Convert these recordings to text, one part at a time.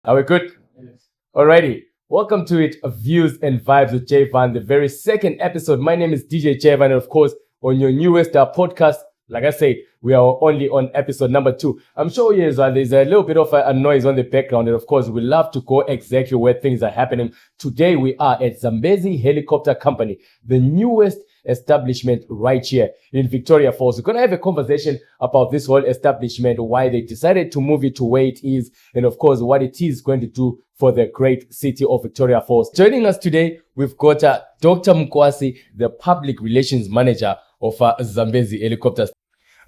Are we good? Yes. Alrighty. Welcome to it, Views and Vibes with JVan, the very second episode. My name is DJ JVan, and of course, on your newest podcast, like I said, we are only on episode number 2. I'm sure there's a little bit of a noise on the background, and of course, we love to go exactly where things are happening. Today, we are at Zambezi Helicopter Company, the newest establishment right here in Victoria Falls. We're going to have a conversation about this whole establishment, why they decided to move it to where it is, and of course, what it is going to do for the great city of Victoria Falls. Joining us today, we've got Dr. Mukwasi, the Public Relations Manager of Zambezi Helicopters.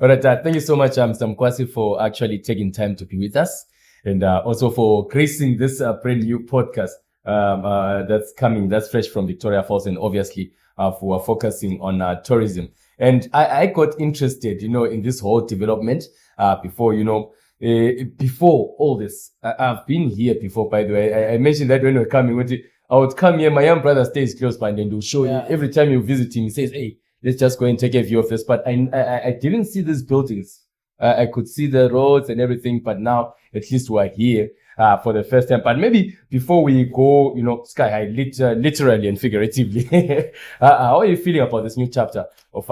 All right, thank you so much, Mr. Mukwasi, for actually taking time to be with us, and also for gracing this brand new podcast that's coming, that's fresh from Victoria Falls, and obviously for focusing on tourism. And I got interested, in this whole development before all this. I've been here before, by the way. I mentioned that when we were coming, I would come here. My young brother stays close by, and then he'll show you. Every time you visit him, he says, hey, let's just go and take a view of this. But I didn't see these buildings. I could see the roads and everything, but now at least we're here for the first time. But maybe before we go, sky high, literally and figuratively, how are you feeling about this new chapter of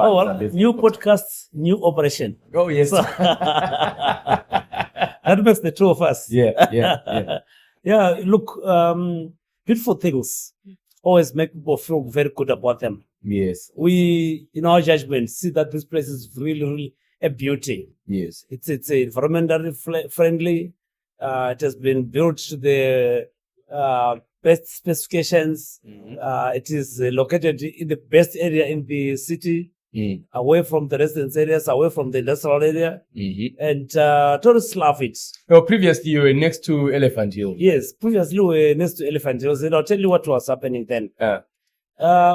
new podcast, new operation? Oh, yes. So, that makes the two of us. Yeah. Yeah, look, beautiful things always make people feel very good about them. Yes. We, in our judgment, see that this place is really, really a beauty. Yes. It's environmentally friendly. It has been built to the best specifications. Mm-hmm. It is located in the best area in the city, away from the residence areas, away from the industrial area. Mm-hmm. And tourists love it. Oh, previously you were next to Elephant Hill. Yes, previously we were next to Elephant Hills. And I'll tell you what was happening then.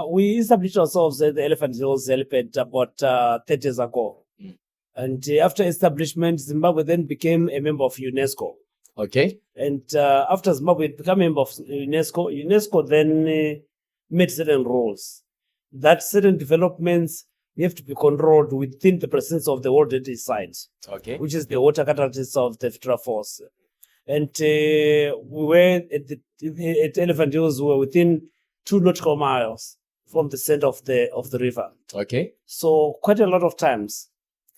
We established ourselves at the Elephant Hills helipad about 30 years ago. And after establishment, Zimbabwe then became a member of UNESCO. Okay. And after Zimbabwe became a member of UNESCO then made certain rules that certain developments have to be controlled within the presence of the World Heritage Site, Okay. which is the water cataract of the Victoria Falls. And we were at Elephant Hills, we were within 2 nautical miles from the center of the river. Okay. So quite a lot of times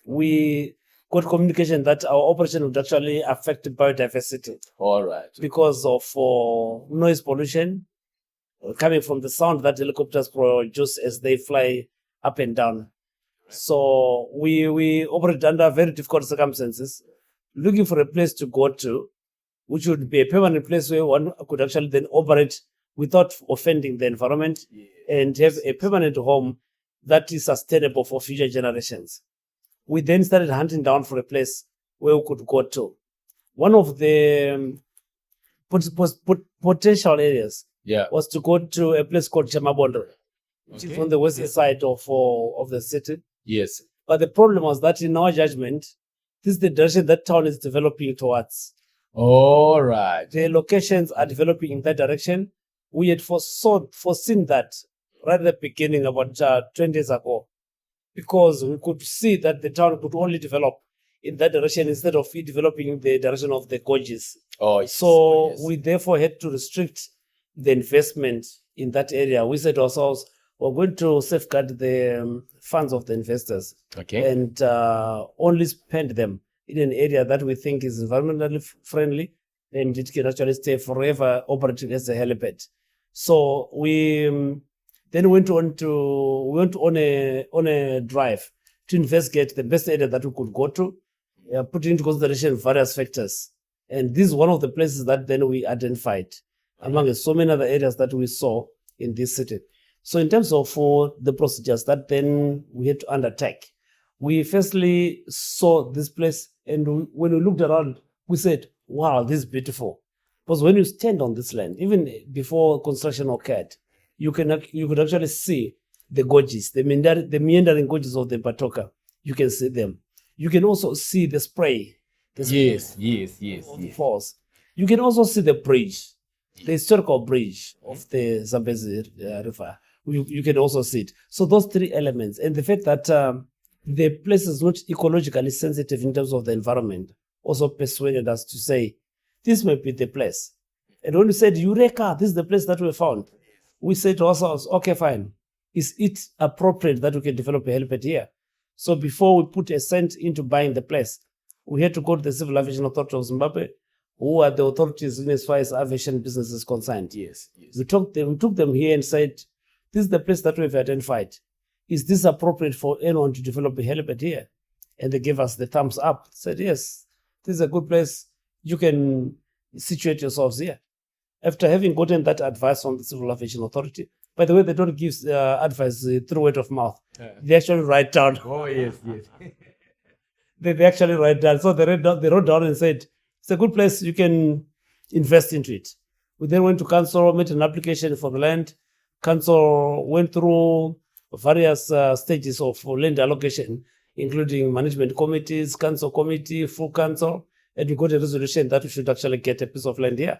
we got communication that our operation would actually affect biodiversity. All right. Because of noise pollution coming from the sound that helicopters produce as they fly up and down. So we operate under very difficult circumstances, looking for a place to go to, which would be a permanent place where one could actually then operate without offending the environment, and have a permanent home that is sustainable for future generations. We then started hunting down for a place where we could go to. One of the potential areas was to go to a place called Chamabondo, which is on the west side of the city. Yes. But the problem was that in our judgment, this is the direction that town is developing towards. All right. The locations are developing in that direction. We had foreseen that right at the beginning, about 20 years ago, because we could see that the town could only develop in that direction instead of it developing in the direction of the gorges. Oh, yes. So we therefore had to restrict the investment in that area. We said to ourselves, we're going to safeguard the funds of the investors, and only spend them in an area that we think is environmentally friendly, and it can actually stay forever operating as a helipad. So we then went on a drive to investigate the best area that we could go to, putting into consideration various factors. And this is one of the places that then we identified among so many other areas that we saw in this city. So in terms of the procedures that then we had to undertake, we firstly saw this place, and when we looked around, we said, wow, this is beautiful. Because when you stand on this land, even before construction occurred, you could actually see the gorges, the meandering gorges of the Batoka. You can see them. You can also see the spray. Yes. The falls. You can also see the bridge, the historical bridge of the Zambezi River. You can also see it. So those 3 elements, and the fact that the place is not ecologically sensitive in terms of the environment, also persuaded us to say, this might be the place And when we said, Eureka, this is the place that we found, we said to ourselves, okay, fine. Is it appropriate that we can develop a helipad here? So before we put a cent into buying the place, we had to go to the Civil Aviation Authority of Zimbabwe, who are the authorities in as far as aviation business is concerned. Yes. We took them here and said, this is the place that we've identified. Is this appropriate for anyone to develop a helipad here? And they gave us the thumbs up. Said, yes, this is a good place. You can situate yourselves here. After having gotten that advice from the Civil Aviation Authority, by the way, they don't give advice through word of mouth. They actually write down. Oh, yes. They actually write down. So they wrote down and said, it's a good place, you can invest into it. We then went to council, made an application for the land. Council went through various stages of land allocation, including management committees, council committee, full council, and we got a resolution that we should actually get a piece of land here.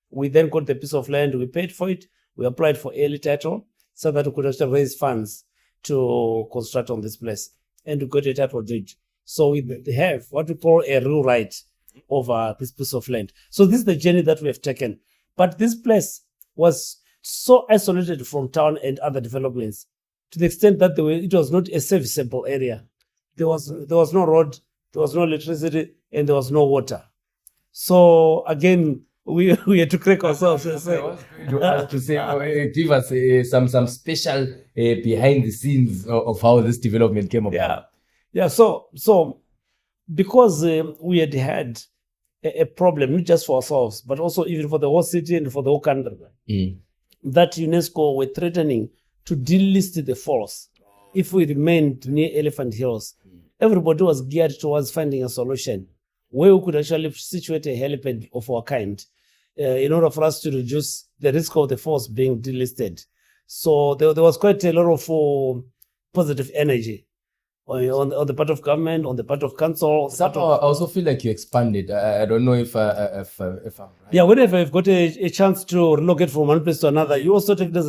We then got the piece of land, we paid for it, we applied for early title so that we could actually raise funds to construct on this place, and we got a title deed. So we have what we call a real right over this piece of land. So this is the journey that we have taken. But this place was so isolated from town and other developments to the extent that it was not a serviceable area. There was no road, there was no electricity, and there was no water. So again, we had to crack ourselves and say, give us some special behind the scenes of how this development came about. Yeah. So because we had a problem, not just for ourselves, but also even for the whole city and for the whole country, that UNESCO were threatening to delist the falls if we remained near Elephant Hills. Everybody was geared towards finding a solution where we could actually situate a helipad of our kind in order for us to reduce the risk of the falls being delisted. So there was quite a lot of positive energy on the part of government, on the part of council. Somehow I also feel like you expanded. I don't know if I'm right. Yeah, whenever you've got a chance to relocate from one place to another, you also take it as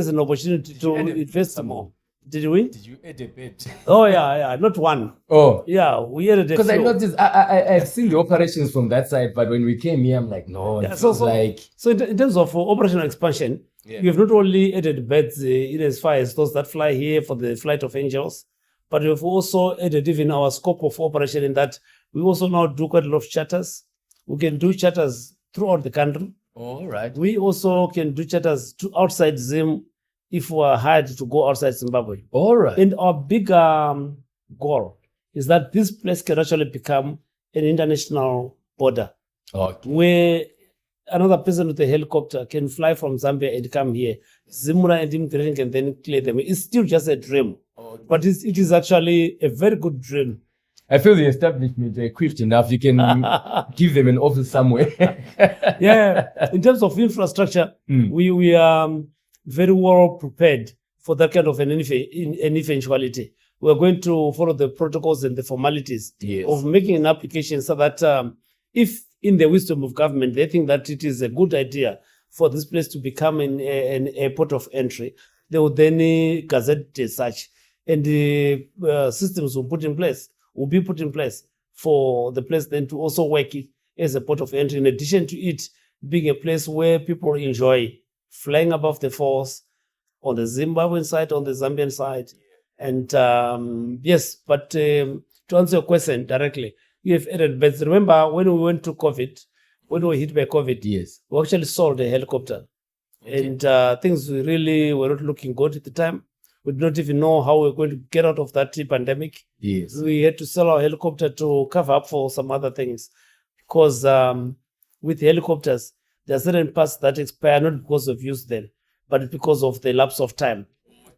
an opportunity to invest more. Did we? Did you add a bed? Oh, yeah, not one. Oh. Yeah, we added a few. Because I noticed, I've seen the operations from that side, but when we came here, I'm like, no, yeah, so in terms of operational expansion, we have not only added beds in as far as those that fly here for the flight of angels, but we've also added even our scope of operation in that we also now do quite a lot of charters. We can do charters throughout the country. All right. We also can do charters to outside Zim if we are hired to go outside Zimbabwe. All right. And our big goal is that this place can actually become an international border. Okay. Where another person with a helicopter can fly from Zambia and come here. Zimura and immigration can then clear them. It's still just a dream. Okay. But it is actually a very good dream. I feel the establishment equipped enough. You can give them an office somewhere. Yeah. In terms of infrastructure, we are very well prepared for that kind of an eventuality. We're going to follow the protocols and the formalities of making an application so that if in the wisdom of government, they think that it is a good idea for this place to become an airport of entry, they will then gazette as such. And the systems will be put in place for the place then to also work it as a port of entry, in addition to it being a place where people enjoy flying above the falls on the Zimbabwean side, on the Zambian side. And yes, but to answer your question directly, you have added beds. Remember when we went to COVID, when we were hit by COVID, we actually sold a helicopter. Okay. And things really were not looking good at the time. We did not even know how we were going to get out of that pandemic. Yes. We had to sell our helicopter to cover up for some other things. Because with helicopters, there are certain parts that expire not because of use then, but because of the lapse of time.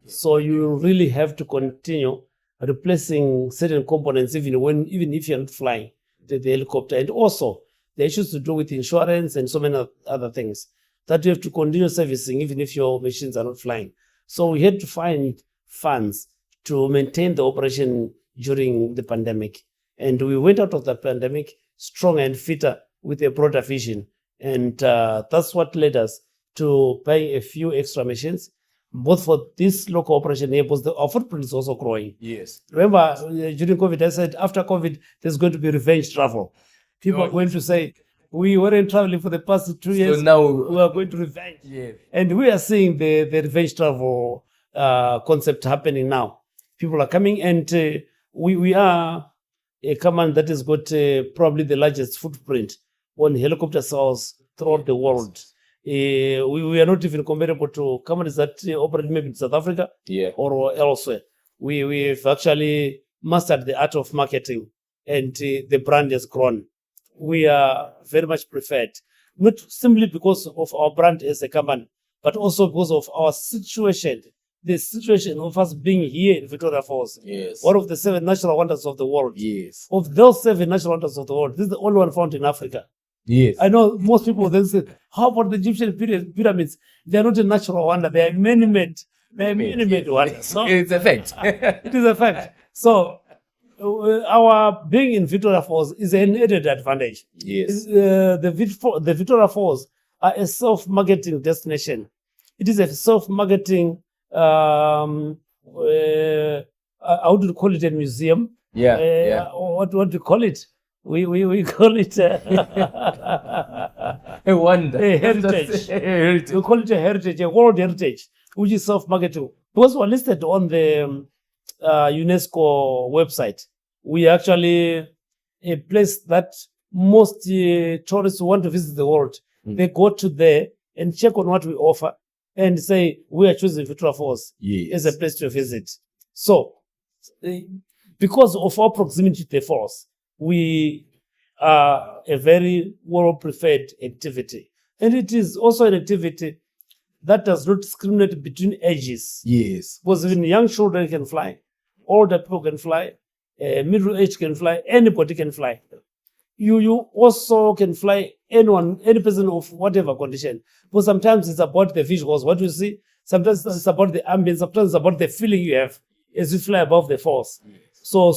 So you really have to continue replacing certain components even if you're not flying the helicopter. And also the issues to do with insurance and so many other things that you have to continue servicing even if your machines are not flying. So we had to find funds to maintain the operation during the pandemic. And we went out of the pandemic stronger and fitter with a broader vision. And that's what led us to buy a few extra machines, both for this local operation here, because our footprint is also growing. Yes. Remember, during COVID, I said, after COVID, there's going to be revenge travel. People are going to say, We weren't traveling for the past 2 years. So now We are going to revenge. yeah. And we are seeing the revenge travel concept happening now. People are coming, and we are a command that has got probably the largest footprint on helicopter sales throughout the world. We are not even comparable to companies that operate maybe in South Africa Yeah. or elsewhere. We've actually mastered the art of marketing, and the brand has grown. We are very much preferred, not simply because of our brand as a company, but also because of our situation. The situation of us being here in Victoria Falls, Yes. one of the 7 natural wonders of the world. Yes. Of those 7 natural wonders of the world, this is the only one found in Africa. Yes. I know most people then say, how about the Egyptian pyramids? They are not a natural wonder. They are man-made. They are man-made wonders. So It's a fact. it is a fact. So our being in Victoria Falls is an added advantage. Yes. The Victoria Falls are a self-marketing destination. It is a self-marketing, how do you call it, a museum? Yeah. Yeah. What do you call it? We call it A wonder. a heritage. Heritage. We call it a heritage, a world heritage, which is self-marketing. Because we're listed on the UNESCO website. We actually a place that most tourists who want to visit the world, they go to there and check on what we offer and say, we are choosing Victoria Falls Yes. as a place to visit. So, because of our proximity to the falls, we are a very well-preferred activity. And it is also an activity that does not discriminate between ages. Yes. Because even young children can fly, older people can fly, middle age can fly, anybody can fly. You also can fly anyone, any person of whatever condition. But sometimes it's about the visuals, what you see. Sometimes it's about the ambience. Sometimes it's about the feeling you have as you fly above the falls. So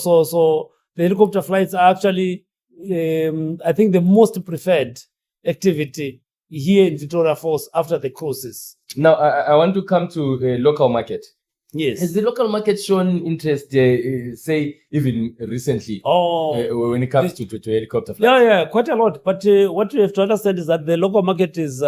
the helicopter flights are actually, I think, the most preferred activity here in Victoria Falls after the cruises. Now, I want to come to a local market. Yes. Has the local market shown interest, say, even recently, when it comes to helicopter flights? Yeah, quite a lot. But what you have to understand is that the local market is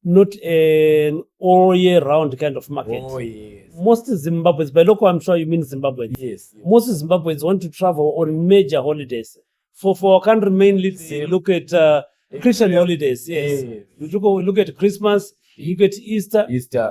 not an all year round kind of market. Oh, yes. Most Zimbabweans, by local, I'm sure you mean Zimbabweans. Yes. Most Zimbabweans want to travel on major holidays. For our country, mainly, they look at Christian holidays. Yes. You look at Christmas, you get Easter.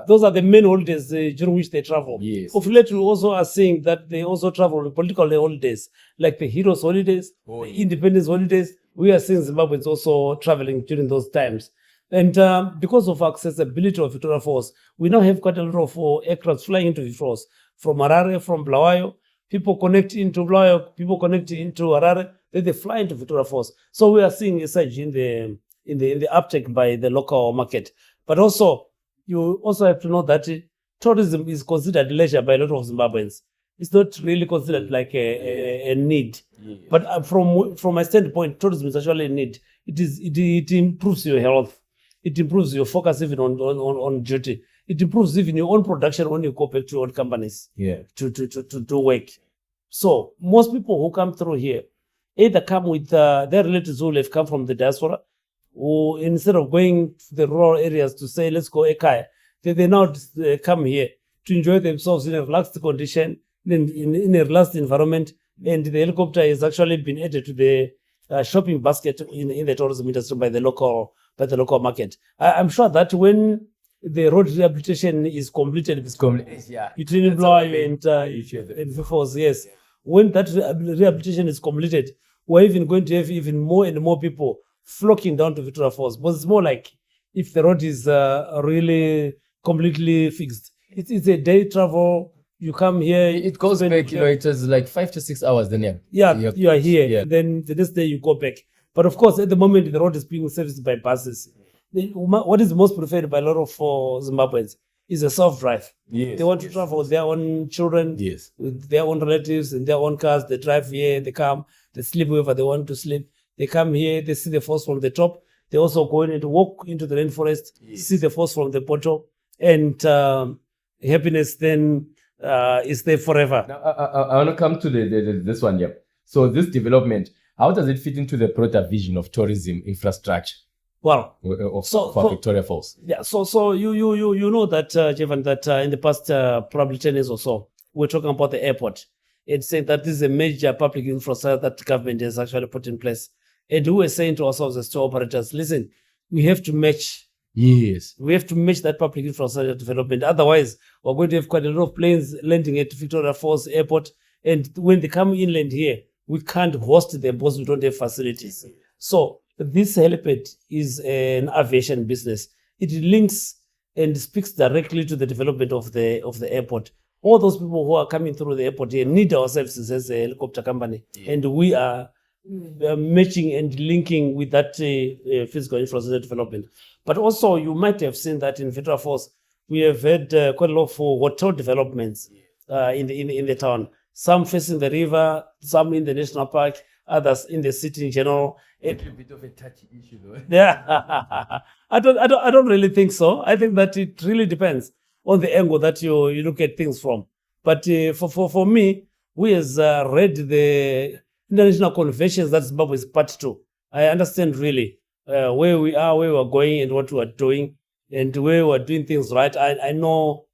Those are the main holidays during which they travel. Yes. Of late, we also are seeing that they also travel on political holidays, like the Heroes holidays, the Independence holidays. We are seeing Zimbabweans also traveling during those times. And because of accessibility of Victoria Falls, we now have quite a lot of aircraft flying into Victoria Falls from Harare, from Bulawayo. People connect into Bulawayo, people connect into Harare, then they fly into Victoria Falls. So we are seeing a surge in the uptake by the local market. But also, you also have to know that tourism is considered leisure by a lot of Zimbabweans. It's not really considered like a need. Yes. But from my standpoint, tourism is actually a need. It improves your health. It improves your focus even on duty. It improves even your own production when you go back to your own companies to do work. So most people who come through here either come with their relatives who have come from the diaspora, or instead of going to the rural areas to say, let's go Ekaya, they now come here to enjoy themselves in a relaxed condition, in a relaxed environment. And the helicopter has actually been added to the shopping basket in the tourism industry by the local market. I'm sure that when the road rehabilitation is completed between Bulawayo and Falls, yes, when that rehabilitation is completed, we're even going to have even more and more people flocking down to Victoria Falls. But it's more like if the road is really completely fixed. It's a day travel. You come here. It goes back, it was like 5 to 6 hours then, you are here. Yeah. Then the next day you go back. But of course, at the moment, the road is being serviced by buses. What is most preferred by a lot of Zimbabweans is a self-drive. Yes. They want to travel with their own children, with their own relatives, in their own cars. They drive here, they come, they sleep wherever they want to sleep. They come here, they see the falls from the top. They also go in and walk into the rainforest, see the falls from the bottom, and happiness then is there forever. Now, I want to come to this one here. So this development, How does it fit into the broader vision of tourism infrastructure Well, for Victoria Falls? Yeah, so you know that, JVan, that in the past probably 10 years or so, we're talking about the airport. It's saying that this is a major public infrastructure that the government has actually put in place. And we were saying to ourselves as tour operators, listen, we have to match. Yes. We have to match that public infrastructure development. Otherwise, we're going to have quite a lot of planes landing at Victoria Falls Airport. And when they come inland here, we can't host them because we don't have facilities. So this helipad is an aviation business. It links and speaks directly to the development of the airport. All those people who are coming through the airport here need our services as a helicopter company. Yeah. And we are matching and linking with that physical infrastructure development. But also, you might have seen that in Victoria Falls, we have had quite a lot of hotel developments in the town. Some facing the river, some in the national park, others in the city in general. A bit of a touchy issue, though. Yeah, I don't really think so. I think that it really depends on the angle that you look at things from. But for me, we has read the international conventions that Zimbabwe is part to. I understand really where we are, where we are going, and what we are doing, and where we are doing things right. I know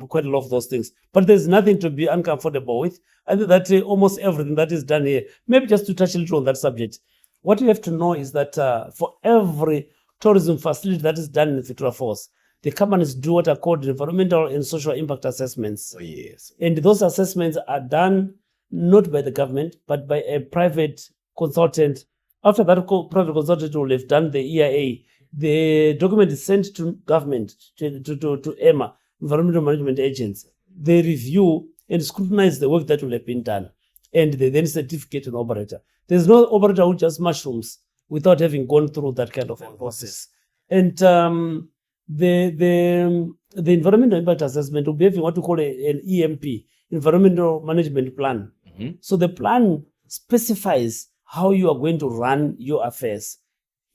quite a lot of those things. But there's nothing to be uncomfortable with. I think that almost everything that is done here, maybe just to touch a little on that subject, what you have to know is that for every tourism facility that is done in Victoria Falls, the companies do what are called environmental and social impact assessments. Oh, yes. And those assessments are done not by the government, but by a private consultant. After that private consultant will have done the EIA, the document is sent to government, to EMA, Environmental Management Agents. They review and scrutinize the work that will have been done. And they then certificate an operator. There's no operator who just mushrooms without having gone through that kind of process. And the environmental impact assessment will be having what we call an EMP, Environmental Management Plan. Mm-hmm. So the plan specifies how you are going to run your affairs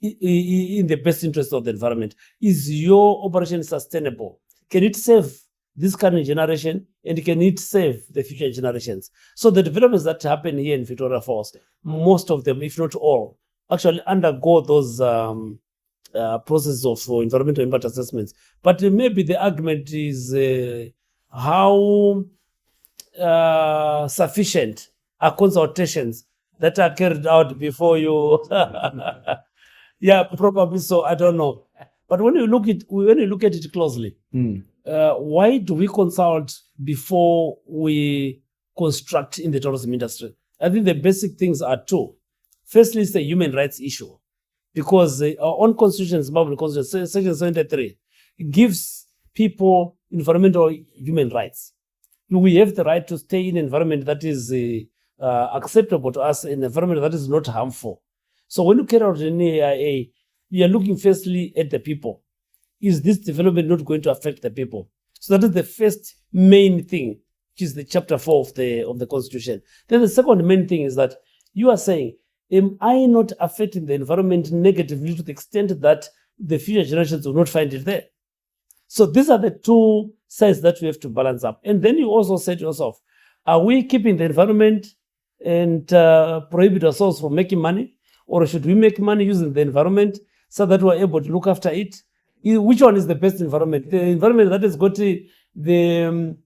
in the best interest of the environment. Is your operation sustainable? Can it serve this current generation, and can it save the future generations? So the developments that happen here in Victoria Falls, most of them, if not all, actually undergo those processes of environmental impact assessments. But maybe the argument is how sufficient are consultations that are carried out before you. Yeah, probably so. I don't know. But when you look at it closely, why do we consult before we construct in the tourism industry? I think the basic things are two. Firstly, it's a human rights issue, because our own constitution, Zimbabwe Constitution, Section 73, gives people environmental human rights. We have the right to stay in an environment that is acceptable to us, an environment that is not harmful. So when you carry out an EIA, you are looking firstly at the people. Is this development not going to affect the people? So that is the first main thing, which is the chapter 4 of the Constitution. Then the second main thing is that you are saying, am I not affecting the environment negatively to the extent that the future generations will not find it there? So these are the two sides that we have to balance up. And then you also say to yourself, are we keeping the environment and prohibit ourselves from making money? Or should we make money using the environment so that we're able to look after it? Which one is the best environment? The environment that has got the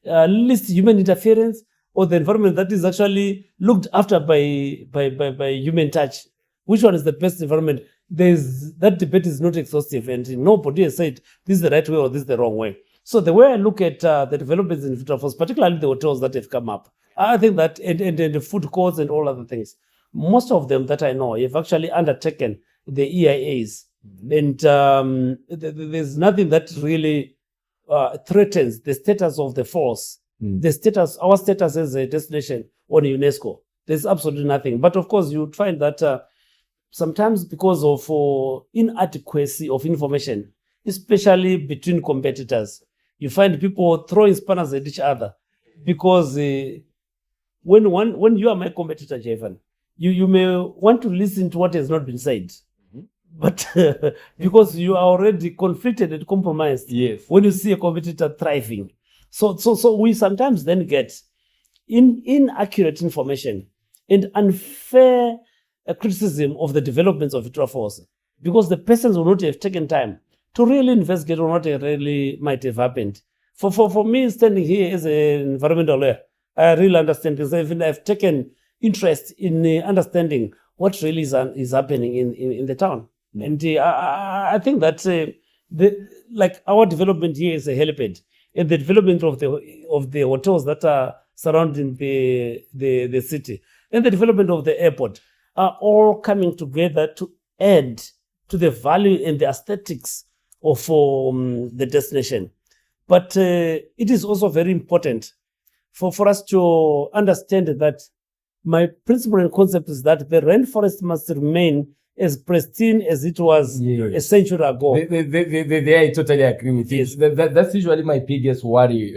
least human interference, or the environment that is actually looked after by human touch? Which one is the best environment? That debate is not exhaustive, and nobody has said this is the right way or this is the wrong way. So the way I look at the developments in Victoria Falls, particularly the hotels that have come up, I think that and the food courts and all other things, most of them that I know have actually undertaken the EIAs. And there's nothing that really threatens the status of the falls, our status as a destination on UNESCO. There's absolutely nothing. But of course, you find that sometimes because of inadequacy of information, especially between competitors, you find people throwing spanners at each other. Because when you are my competitor, JVan, you may want to listen to what has not been said. But because you are already conflicted and compromised, yes, when you see a competitor thriving. So we sometimes then get inaccurate information and unfair a criticism of the developments of Victoria Falls, because the persons would not have taken time to really investigate on what really might have happened. For me, standing here as an environmental lawyer, I really understand this. I've taken interest in understanding what really is happening in the town. And I think that like our development here is a helipad, and the development of the hotels that are surrounding the city, and the development of the airport are all coming together to add to the value and the aesthetics of the destination. But it is also very important for us to understand that my principle and concept is that the rainforest must remain as pristine as it was a century ago. I totally agree with you. Yes. That's usually my biggest worry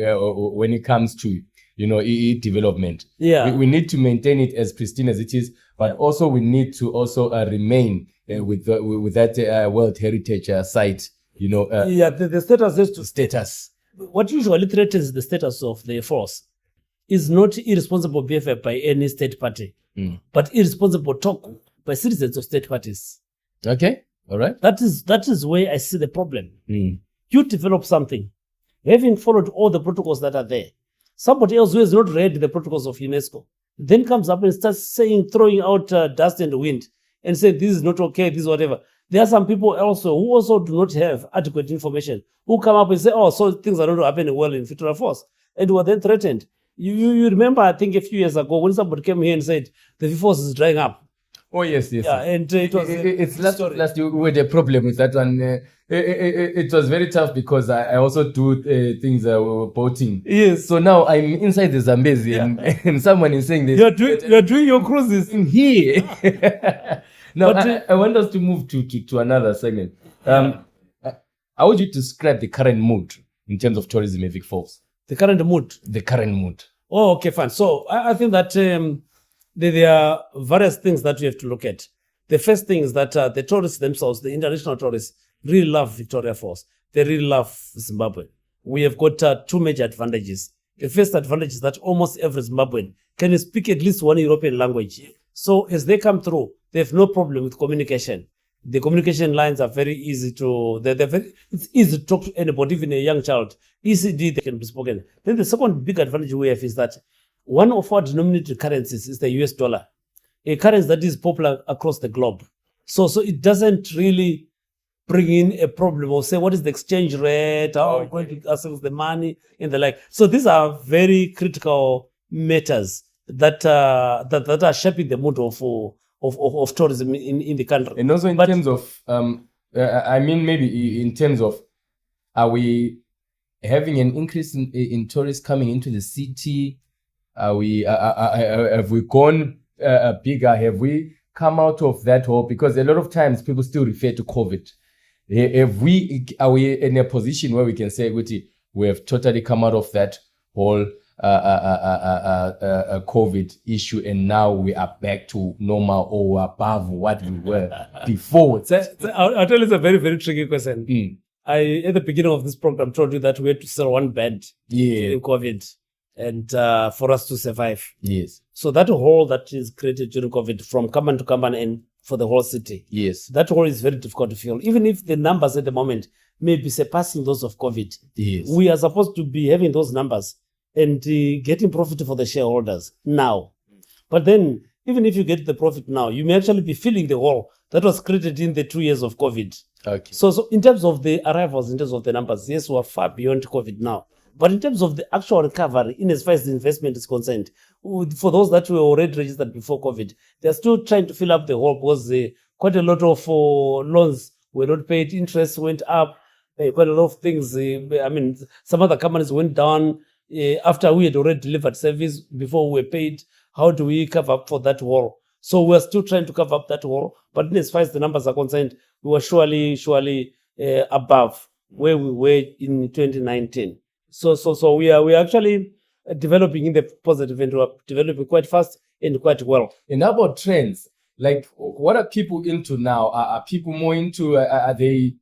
when it comes to development. Yeah. We need to maintain it as pristine as it is, but also we need to also remain with that World Heritage site. The status is to Status. what usually threatens the status of the force is not irresponsible behavior by any state party, but irresponsible talk by citizens of state parties. Okay, all right. That is where I see the problem. You develop something, having followed all the protocols that are there. Somebody else who has not read the protocols of UNESCO then comes up and starts throwing out dust and wind and saying this is not okay, this is whatever. There are some people also who also do not have adequate information, who come up and say, oh, so things are not happening well in Victoria Falls, and were then threatened. You remember, I think a few years ago, when somebody came here and said the Falls is drying up. Oh, yes. Yeah, and it was it's last year we had a problem with that one. It was very tough because I also do things boating. Yes. So now I'm inside the Zambezi and someone is saying this. You're doing your cruises in here. Now, I want us to move to another segment. How would you describe the current mood in terms of tourism in Vic Falls? The current mood? The current mood. Oh, okay, fine. So I think that there are various things that we have to look at. The first thing is that the tourists themselves, the international tourists, really love Victoria Falls. They really love Zimbabwe. We have got two major advantages. The first advantage is that almost every Zimbabwean can speak at least one European language. So as they come through, they have no problem with communication. The communication lines are very easy it's easy to talk to anybody, even a young child. Easily they can be spoken. Then the second big advantage we have is that one of our denominated currencies is the US dollar, a currency that is popular across the globe. So it doesn't really bring in a problem or say, what is the exchange rate? How are we going to access the money and the like? So these are very critical matters that are shaping the mood of tourism in the country. And also in terms of, maybe in terms of, are we having an increase in tourists coming into the city? Have we gone bigger? Have we come out of that hole? Because a lot of times people still refer to COVID. Are we in a position where we can say, we have totally come out of that whole COVID issue, and now we are back to normal or above what we were before? I'll tell you, it's a very, very tricky question. I, at the beginning of this program, told you that we had to sell one bed during COVID and for us to survive. Yes. So that hole that is created during COVID from Kaman to Kaman and for the whole city. Yes. That hole is very difficult to fill. Even if the numbers at the moment may be surpassing those of COVID. Yes. We are supposed to be having those numbers and getting profit for the shareholders now. But then, even if you get the profit now, you may actually be filling the hole that was created in the 2 years of COVID. Okay. So in terms of the arrivals, in terms of the numbers, yes, we are far beyond COVID now. But in terms of the actual recovery, in as far as the investment is concerned, for those that were already registered before COVID, they're still trying to fill up the hole because quite a lot of loans were not paid, interest went up, quite a lot of things. Some other companies went down after we had already delivered service before we were paid. How do we cover up for that hole? So we're still trying to cover up that hole. But in as far as the numbers are concerned, we were surely above where we were in 2019. So we are actually developing in the positive, and we're developing quite fast and quite well. And how about trends? Like, what are people into now? Are people more into, are they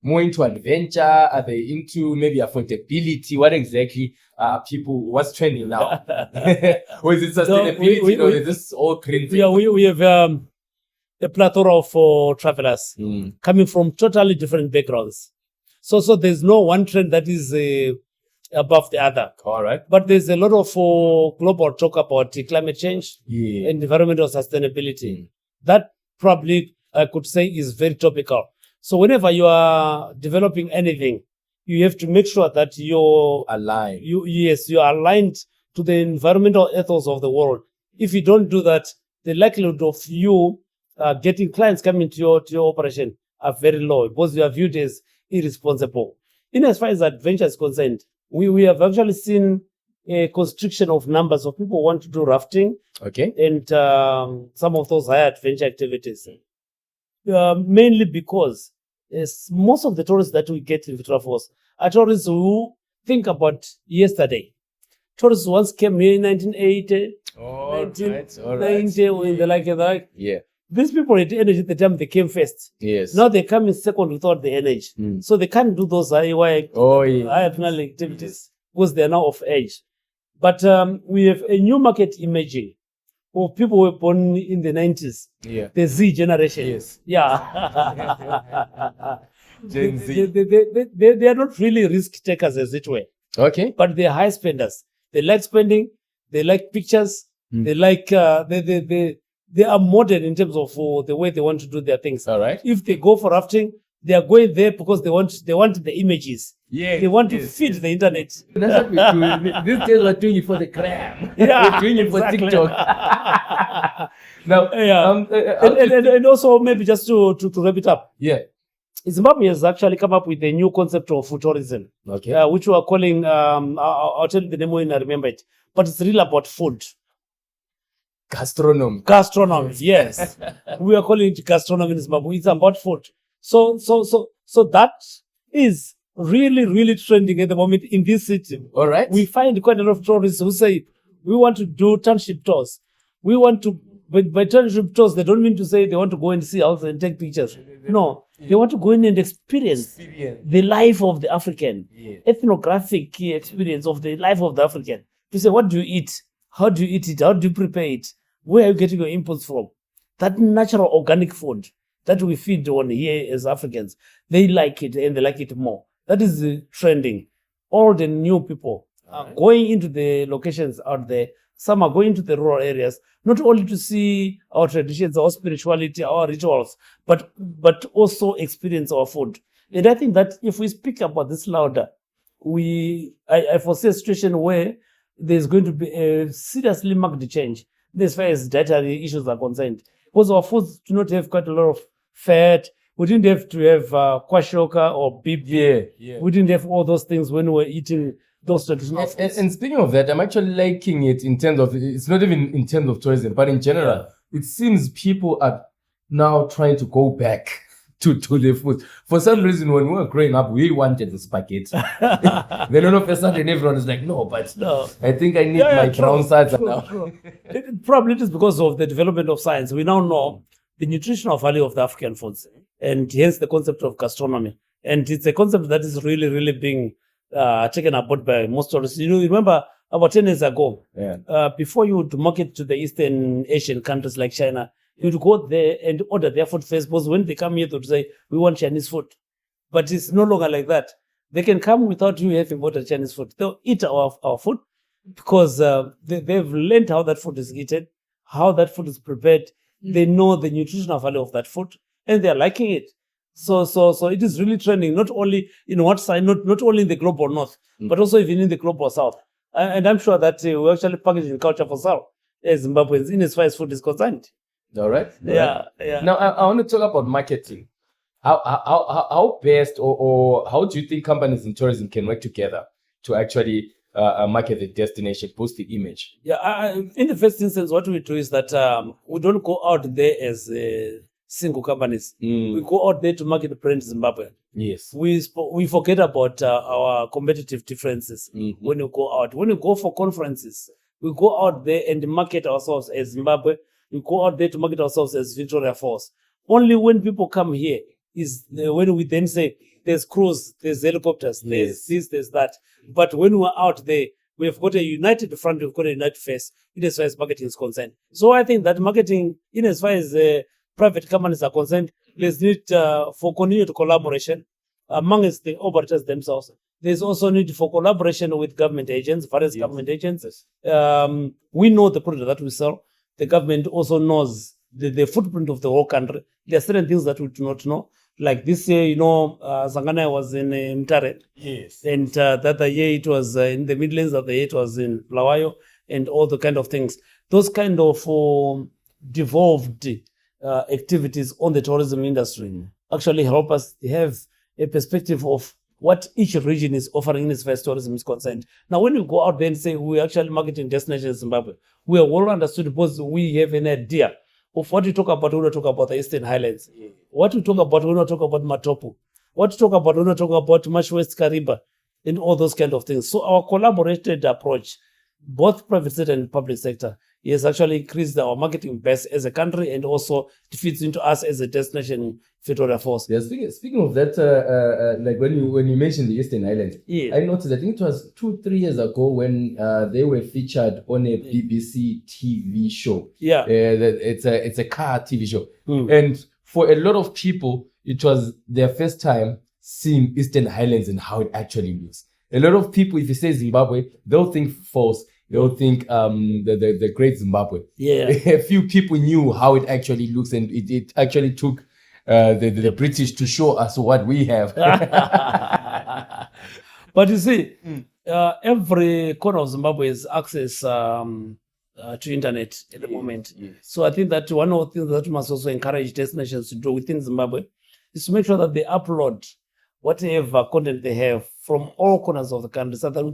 more into adventure? Are they into maybe affordability? What exactly what's trending now? Or is it sustainability? Or is this all green? Yeah, we have a plethora of travelers coming from totally different backgrounds. So there's no one trend that is above the other. All right. But there's a lot of global talk about climate change and environmental sustainability. That probably I could say is very topical. So whenever you are developing anything, you have to make sure that you're aligned. You are aligned to the environmental ethos of the world. If you don't do that, the likelihood of you getting clients coming to your operation are very low because you are viewed as irresponsible. In as far as adventure is concerned, we have actually seen a constriction of numbers of people who want to do rafting. Okay. And some of those higher adventure activities. Mainly because most of the tourists that we get in Victoria Falls are tourists who think about yesterday. Tourists once came here in 1980, 1990, when they like that. Yeah. These people had energy at the time they came first. Yes. Now they come in second without the energy. So they can't do those high activities because they are now of age. But we have a new market emerging of people who were born in the 90s. Yeah. The Z generation. Yes. Yeah. Gen Z. They are not really risk takers as it were. Okay. But they are high spenders. They like spending. They like pictures. They like they are modern in terms of the way they want to do their things. All right. If they go for rafting, they are going there because they want the images. Yeah. They want to feed the internet. That's what we're doing. These days we're doing it for the gram. Yeah, we're doing it for exactly. TikTok. Now, and also maybe just to wrap it up. Yeah. Zimbabwe has actually come up with a new concept of food tourism. Okay. Which we are calling, I'll tell you the name when I remember it, but it's really about food. Gastronomy, yes. We are calling it gastronomy in Zimbabwe. It's about food. So that is really, really trending at the moment in this city. All right. We find quite a lot of tourists who say, we want to do township tours. We want to, but by township tours, they don't mean to say they want to go and see houses and take pictures. No, they want to go in and experience the life of the African, ethnographic experience of the life of the African. To say, what do you eat? How do you eat it? How do you prepare it? Where are you getting your inputs from? That natural organic food that we feed on here as Africans, they like it and they like it more. That is trending. All the new people are going into the locations out there. Some are going to the rural areas, not only to see our traditions, our spirituality, our rituals, but also experience our food. And I think that if we speak about this louder, I foresee a situation where there's going to be a seriously marked change as far as dietary issues are concerned. Because our foods do not have quite a lot of fat. We didn't have to have kwashoka or beef. Yeah. We didn't have all those things when we were eating those traditional foods. And speaking of that, I'm actually liking it in terms of, it's not even in terms of tourism, but in general, it seems people are now trying to go back to the food. For some reason, when we were growing up, we wanted the spaghetti. Then all of a sudden, everyone is like, no, I think I need my brown salsa now. Probably it is because of the development of science. We now know the nutritional value of the African foods, and hence the concept of gastronomy. And it's a concept that is really, really being taken aboard by most tourists. You remember about 10 years ago, before you would market to the Eastern Asian countries like China, you'd go there and order their food first, because when they come here, they would say, we want Chinese food. But it's no longer like that. They can come without you having ordered Chinese food. They'll eat our food because they've learned how that food is eaten, how that food is prepared. They know the nutritional value of that food, and they're liking it. So it is really trending, not only in what side, not only in the global north, but also even in the global south. And I'm sure that we're actually packaging culture for South as Zimbabweans in as far as food is concerned. All right. Yeah. Now I want to talk about marketing. How best or how do you think companies in tourism can work together to actually market the destination, boost the image? Yeah. In the first instance, what we do is that we don't go out there as single companies. We go out there to market the brand Zimbabwe. Yes. We forget about our competitive differences when we go out. When we go for conferences, we go out there and market ourselves as Zimbabwe. We go out there to market ourselves as Victoria Falls. Only when people come here when we then say there's crews, there's helicopters, there's this, there's that. But when we're out there, we've got a united front, we've got a united face in as far as marketing is concerned. So I think that marketing, in as far as private companies are concerned, there's need for continued collaboration amongst the operators themselves. There's also need for collaboration with government agents, various government agents. We know the product that we sell. The government also knows the footprint of the whole country. There are certain things that we do not know. Like this year, Zangana was in Mtare. Yes. And the other year it was in the Midlands, the other year it was in Blawayo, and all the kind of things. Those kind of devolved activities on the tourism industry actually help us have a perspective of what each region is offering as far as tourism is concerned. Now, when we go out there and say we're actually marketing destination in Zimbabwe, we are well understood because we have an idea of what we talk about when we talk about the Eastern Highlands. What we talk about when we talk about Matopo. What we talk about when we talk about Marsh West Kariba, and all those kind of things. So our collaborated approach, both private sector and public sector, has actually increased our marketing base as a country, and also it fits into us as a destination Victoria Falls. Yeah, speaking of that, like when you mentioned the Eastern Islands, I noticed, I think it was 2-3 years ago when they were featured on a BBC TV show. Yeah, it's a car TV show, and for a lot of people, it was their first time seeing Eastern Highlands and how it actually looks. A lot of people, if you say Zimbabwe, they'll think Falls. They'll think the Great Zimbabwe. Yeah, a few people knew how it actually looks, and it actually took the British to show us what we have. But you see, every corner of Zimbabwe has access to internet at the moment. Yes. So I think that one of the things that we must also encourage destinations to do within Zimbabwe is to make sure that they upload whatever content they have from all corners of the country, so that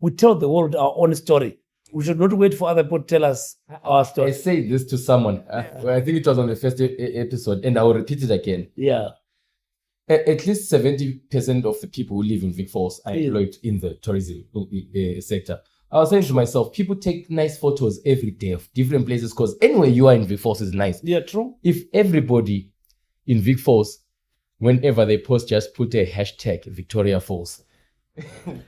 we tell the world our own story. We should not wait for other people to tell us our story. I say this to someone. I think it was on the first episode, and I will repeat it again. Yeah. At least 70% of the people who live in Vic Falls are employed in the tourism sector. I was saying to myself, people take nice photos every day of different places, because anywhere you are in Vic Falls is nice. Yeah, true. If everybody in Vic Falls, whenever they post, just put a hashtag Victoria Falls,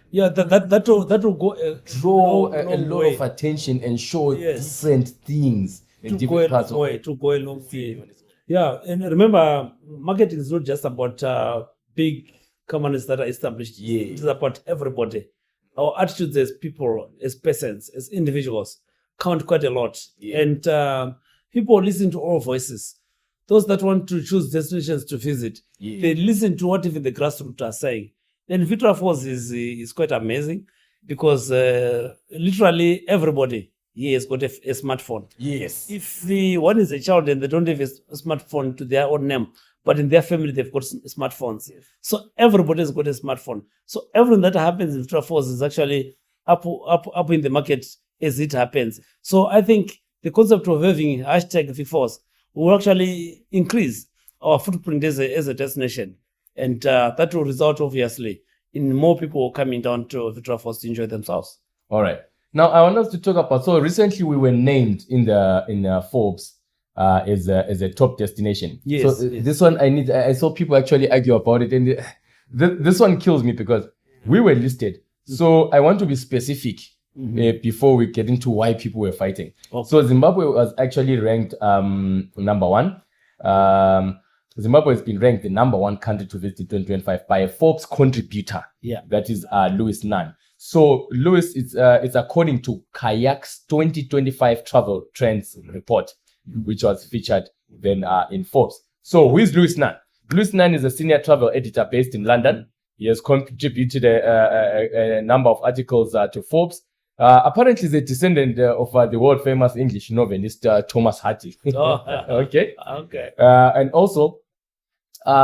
yeah, that will go draw a lot of attention and show different things in different parts of to go a long way. Yeah, and remember, marketing is not just about big companies that are established. Yeah. It is about everybody. Our attitudes as people, as persons, as individuals count quite a lot. Yeah. And people listen to all voices. Those that want to choose destinations to visit, they listen to what even the grassroots are saying. And Victoria Falls is quite amazing, because literally everybody here has got a smartphone. Yes. If one is a child and they don't have a smartphone to their own name, but in their family they've got smartphones. Yes. So everybody's got a smartphone. So everything that happens in Victoria Falls is actually up in the market as it happens. So I think the concept of having hashtag VFalls will actually increase our footprint as a destination. And that will result, obviously, in more people coming down to Victoria Falls to enjoy themselves. All right. Now, I want us to talk about, so recently we were named in Forbes as a top destination. Yes. So this one, I saw people actually argue about it. And this one kills me, because we were listed. So I want to be specific before we get into why people were fighting. Okay. So Zimbabwe was actually ranked number 1. Zimbabwe has been ranked the number 1 country to visit in 2025 by a Forbes contributor. Yeah. That is Louis Nunn. So Louis, it's according to Kayak's 2025 travel trends report, which was featured then in Forbes. So who is Louis Nunn? Louis Nunn is a senior travel editor based in London. He has contributed a number of articles to Forbes. Apparently, he's a descendant of the world famous English novelist Thomas Hardy. Okay. And also,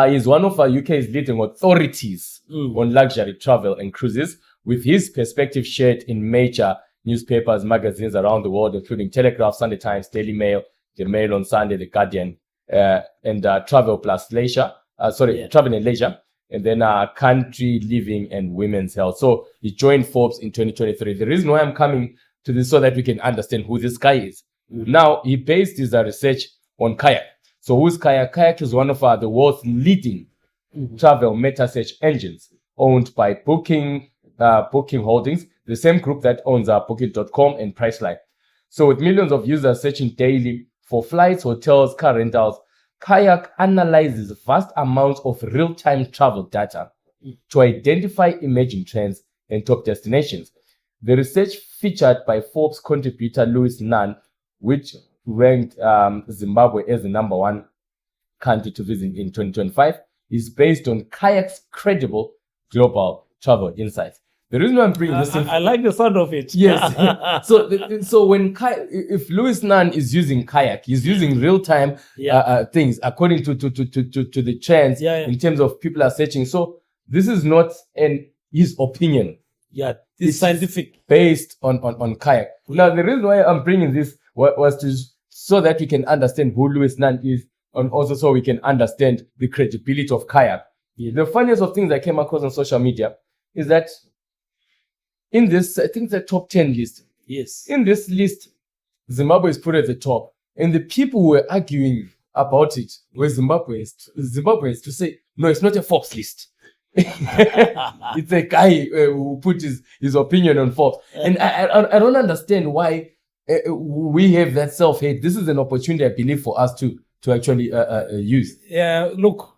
he's one of UK's leading authorities on luxury travel and cruises, with his perspective shared in major newspapers, magazines around the world, including Telegraph, Sunday Times, Daily Mail, The Mail on Sunday, The Guardian, and Travel Plus Leisure. Travel and Leisure, and then Country Living and Women's Health. So he joined Forbes in 2023. The reason why I'm coming to this so that we can understand who this guy is. Now, he based his research on kayak. So who's Kayak? Kayak is one of the world's leading travel meta search engines, owned by Booking Holdings, the same group that owns Booking.com and Priceline. So with millions of users searching daily for flights, hotels, car rentals, Kayak analyzes vast amounts of real-time travel data to identify emerging trends and top destinations. The research featured by Forbes contributor Louis Nunn, which ranked Zimbabwe as the number one country to visit in 2025, is based on Kayak's credible global travel insights. The reason why I'm bringing this in, I like the sound of it. Yes. So when if Louis Nunn is using Kayak, he's using real-time things according to the trends in terms of people are searching. So this is not his opinion. Yeah, it's scientific, based on Kayak. Now the reason why I'm bringing this was so that we can understand who Louis Nunn is, and also so we can understand the credibility of Kayak. The funniest of things I came across on social media is that in this, I think the top 10 list. Yes. In this list, Zimbabwe is put at the top. And the people who were arguing about it were Zimbabweans to say, no, it's not a Forbes list. It's a guy who put his opinion on Forbes. And I don't understand why we have that self-hate. This is an opportunity, I believe, for us to actually use. Yeah, look,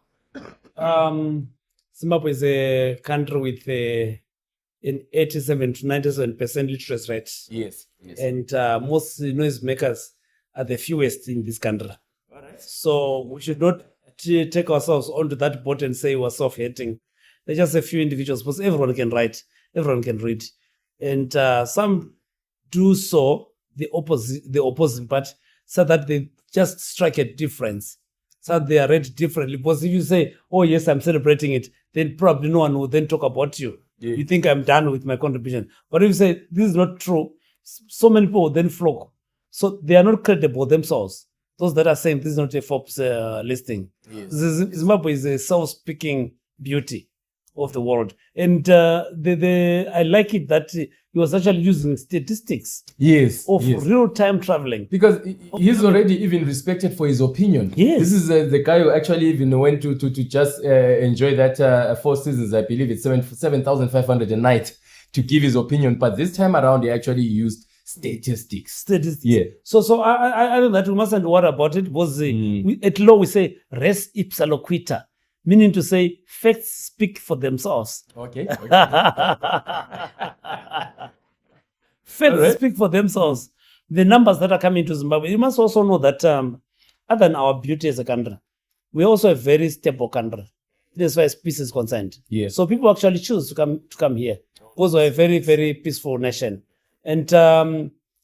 Zimbabwe is a country with an 87 to 97% literacy rate. Yes. And most noisemakers are the fewest in this country. Right. So we should not take ourselves onto that boat and say we're self-hating. There's just a few individuals, because everyone can write, everyone can read. And some do so the opposite, but so that they just strike a difference. So they are read differently. Because if you say, oh yes, I'm celebrating it, then probably no one will then talk about you. Yeah. You think I'm done with my contribution. But if you say this is not true, so many people then flock. So they are not credible themselves. Those that are saying this is not a Forbes listing. Yes. Zimbabwe is a self-speaking beauty of the world. And I like it that he was actually using statistics of real-time traveling. Because he's already even respected for his opinion. Yes. This is the guy who actually even went to just enjoy that 4 seasons, I believe it's 7,500 a night, to give his opinion. But this time around, he actually used statistics. Yeah. So I know that we mustn't worry about it, because at law we say res ipsa loquita, meaning to say facts speak for themselves. Okay. Facts speak for themselves. The numbers that are coming to Zimbabwe, you must also know that other than our beauty as a country, we're also a very stable country as far as peace is concerned. Yeah. So people actually choose to come here because we're a very, very peaceful nation. And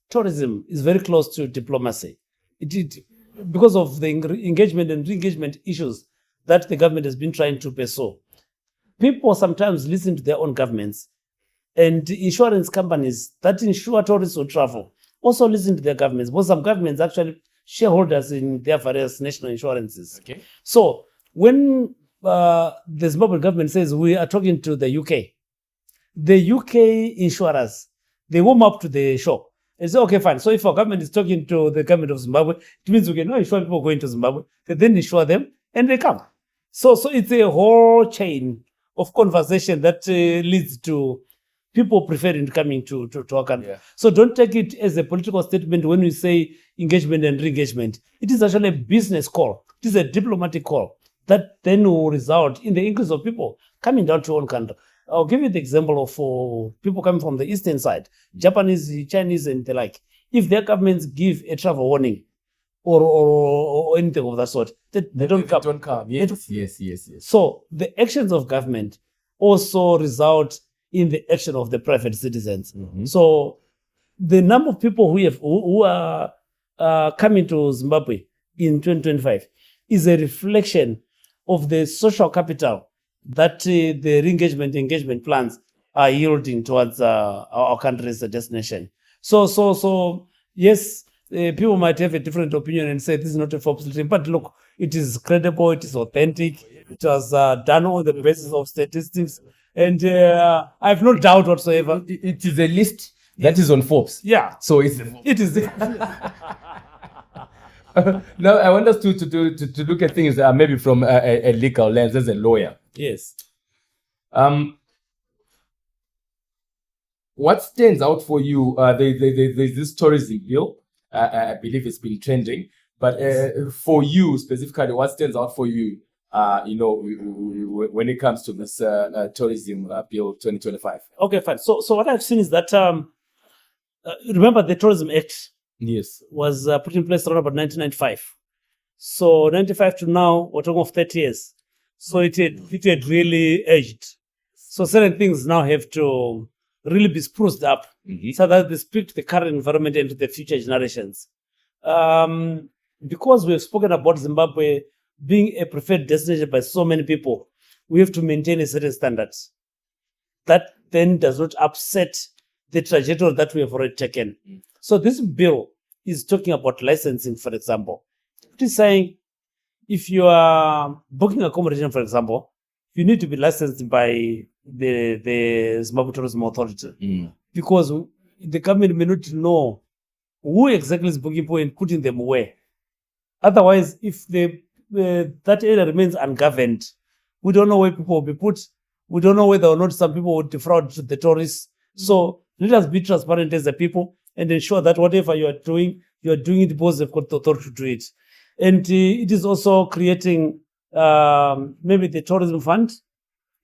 tourism is very close to diplomacy. Because of the engagement and re-engagement issues that the government has been trying to pursue. People sometimes listen to their own governments, and insurance companies that insure tourists who travel also listen to their governments, because some governments actually shareholders in their various national insurances. Okay. So when the Zimbabwean government says we are talking to the UK insurers, they warm up to the show and say, okay, fine. So if our government is talking to the government of Zimbabwe, it means we can insure people going to Zimbabwe. They then insure them and they come. So it's a whole chain of conversation that leads to people preferring coming to our country. Yeah. So don't take it as a political statement when we say engagement and re-engagement. It is actually a business call. It is a diplomatic call that then will result in the increase of people coming down to our own country. I'll give you the example of people coming from the eastern side, Japanese, Chinese, and the like. If their governments give a travel warning or anything of that sort, they don't come. Don't come. Yes. So the actions of government also result in the action of the private citizens. Mm-hmm. So the number of people who are coming to Zimbabwe in 2025 is a reflection of the social capital that the engagement plans are yielding towards our country as a destination. So yes, people might have a different opinion and say this is not a Forbes listing, but look, it is credible, it is authentic, it was done on the basis of statistics, and I have no doubt whatsoever. It is a list that is on Forbes. Yeah. So it is. Now, I want us to look at things maybe from a legal lens as a lawyer. Yes. What stands out for you? There's this tourism bill. I believe it's been trending. But for you specifically, what stands out for you? When it comes to this tourism bill 2025. Okay, fine. So what I've seen is that remember the Tourism Act. Yes. Was put in place around about 1995. So 95 to now, we're talking of 30 years. So it had really aged. So certain things now have to really be spruced up so that they speak to the current environment and to the future generations. Because we've spoken about Zimbabwe being a preferred destination by so many people, we have to maintain a certain standard. That then does not upset the trajectory that we have already taken. So this bill is talking about licensing, for example. It is saying if you are booking accommodation, for example, you need to be licensed by the Zimbabwe Tourism Authority. Because the government may not know who exactly is booking people and putting them where. Otherwise, if that area remains ungoverned, we don't know where people will be put. We don't know whether or not some people will defraud the tourists. So let us be transparent as a people and ensure that whatever you are doing it because they've got the authority to do it. And it is also creating maybe the tourism fund.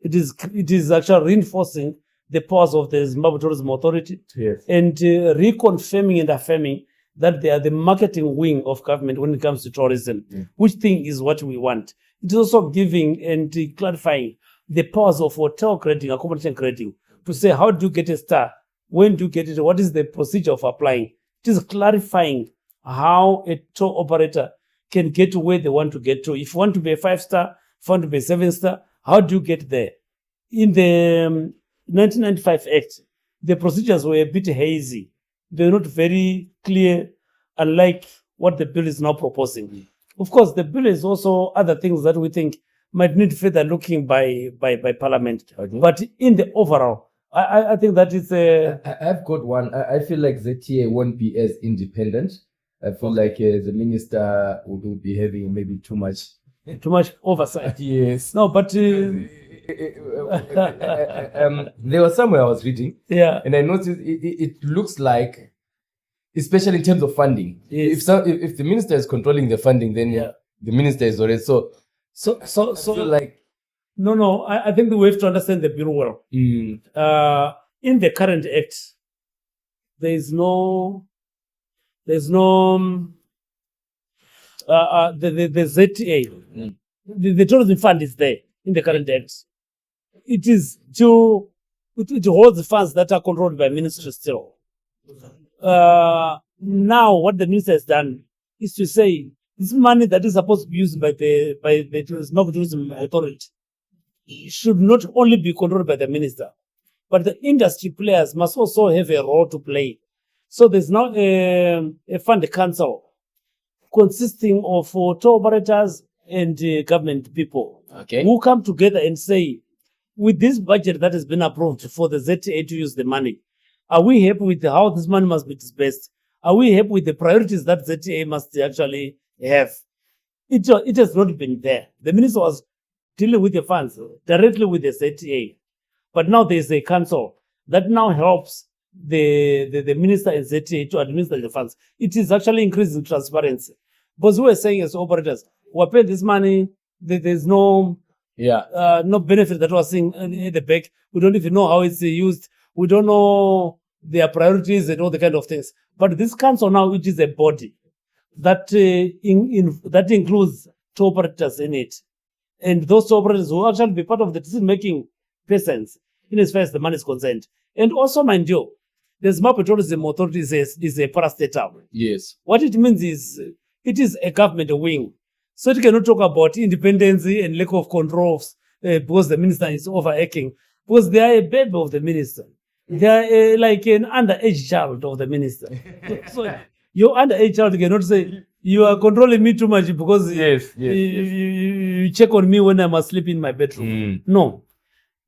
It is actually reinforcing the powers of the Zimbabwe Tourism Authority. Yes. And reconfirming and affirming that they are the marketing wing of government when it comes to tourism, which thing is what we want. It is also giving and clarifying the powers of hotel creating, accommodation creating, to say how do you get a star, when do you get it, what is the procedure of applying. It is clarifying how a tour operator can get to where they want to get to. If you want to be a 5-star, if you want to be a 7-star, how do you get there? In the 1995 Act, the procedures were a bit hazy. They're not very clear, unlike what the bill is now proposing. Of course, the bill is also other things that we think might need further looking by Parliament. But in the overall, I think that is a... I've got one. I feel like ZTA won't be as independent. I feel like the minister will be having maybe too much oversight. Yes. No, but... there was somewhere I was reading. Yeah. And I noticed it looks like, especially in terms of funding, yes. if the minister is controlling the funding, then the minister is already... So I feel like... No, I think we have to understand the bill well. In the current act, there's no the ZTA. The tourism fund is there in the current act. It is it holds the funds that are controlled by ministry still. Now what the minister has done is to say this money that is supposed to be used by the Zimbabwe Tourism Authority should not only be controlled by the minister, but the industry players must also have a role to play. So there's now a fund council consisting of tour operators and government people who come together and say, with this budget that has been approved for the ZTA to use the money, are we happy with how this money must be dispersed? Are we happy with the priorities that ZTA must actually have? It has not been there. The minister was dealing with the funds directly with the ZTA. But now there's a council that now helps the minister and ZTA to administer the funds. It is actually increasing transparency. Because we were saying as operators, we're paying this money, there's no benefit that we're seeing in the back. We don't even know how it's used. We don't know their priorities and all the kind of things. But this council now, it is a body that that includes tour operators in it. And those tour operators will actually be part of the decision-making persons in as far as the money is concerned. And also, mind you, the Zimbabwe Tourism Authority is a parastatal. Yes. What it means is it is a government wing. So it cannot talk about independence and lack of control because the minister is overacting. Because they are a baby of the minister. They are like an underage child of the minister. So your underage child cannot say, you are controlling me too much because you check on me when I'm asleep in my bedroom. No.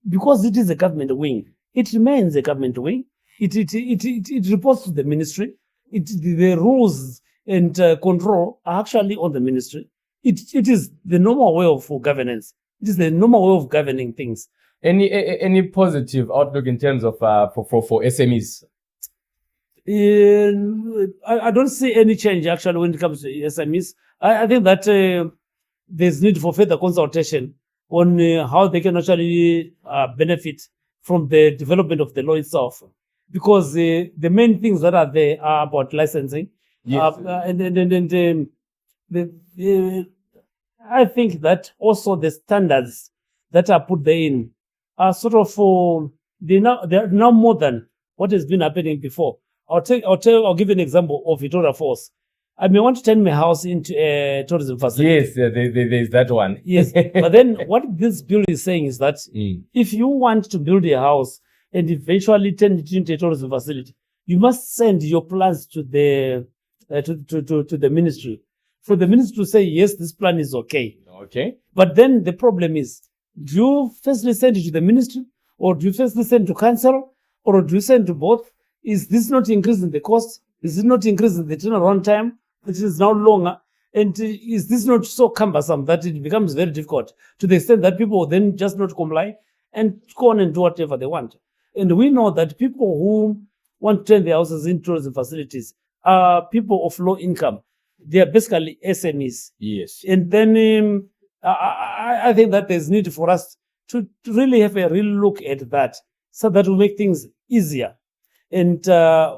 Because it is a government wing. It remains a government wing. It reports to the ministry. The rules and control are actually on the ministry. It is the normal way of governance. It is the normal way of governing things. Any positive outlook in terms of for SMEs? I don't see any change actually when it comes to SMEs. I think that there's need for further consultation on how they can actually benefit from the development of the law itself, because the main things that are there are about licensing. Yes. I think that also the standards that are put therein are sort of they're now more than what has been happening before. I'll give you an example of Victoria Falls. I may want to turn my house into a tourism facility. Yes, there's that one. Yes, but then what this bill is saying is that if you want to build a house and eventually turn it into a tourism facility, you must send your plans to the ministry, for the ministry to say yes, this plan is okay. Okay. But then the problem is, do you firstly send it to the ministry, or do you firstly send to council, or do you send to both? Is this not increasing the cost? Is it not increasing the turnaround time? It is now longer. And is this not so cumbersome that it becomes very difficult to the extent that people will then just not comply and go on and do whatever they want? And we know that people who want to turn their houses into tourism facilities are people of low income. They are basically SMEs. Yes. And then I think that there's need for us to really have a real look at that, so that will make things easier. And I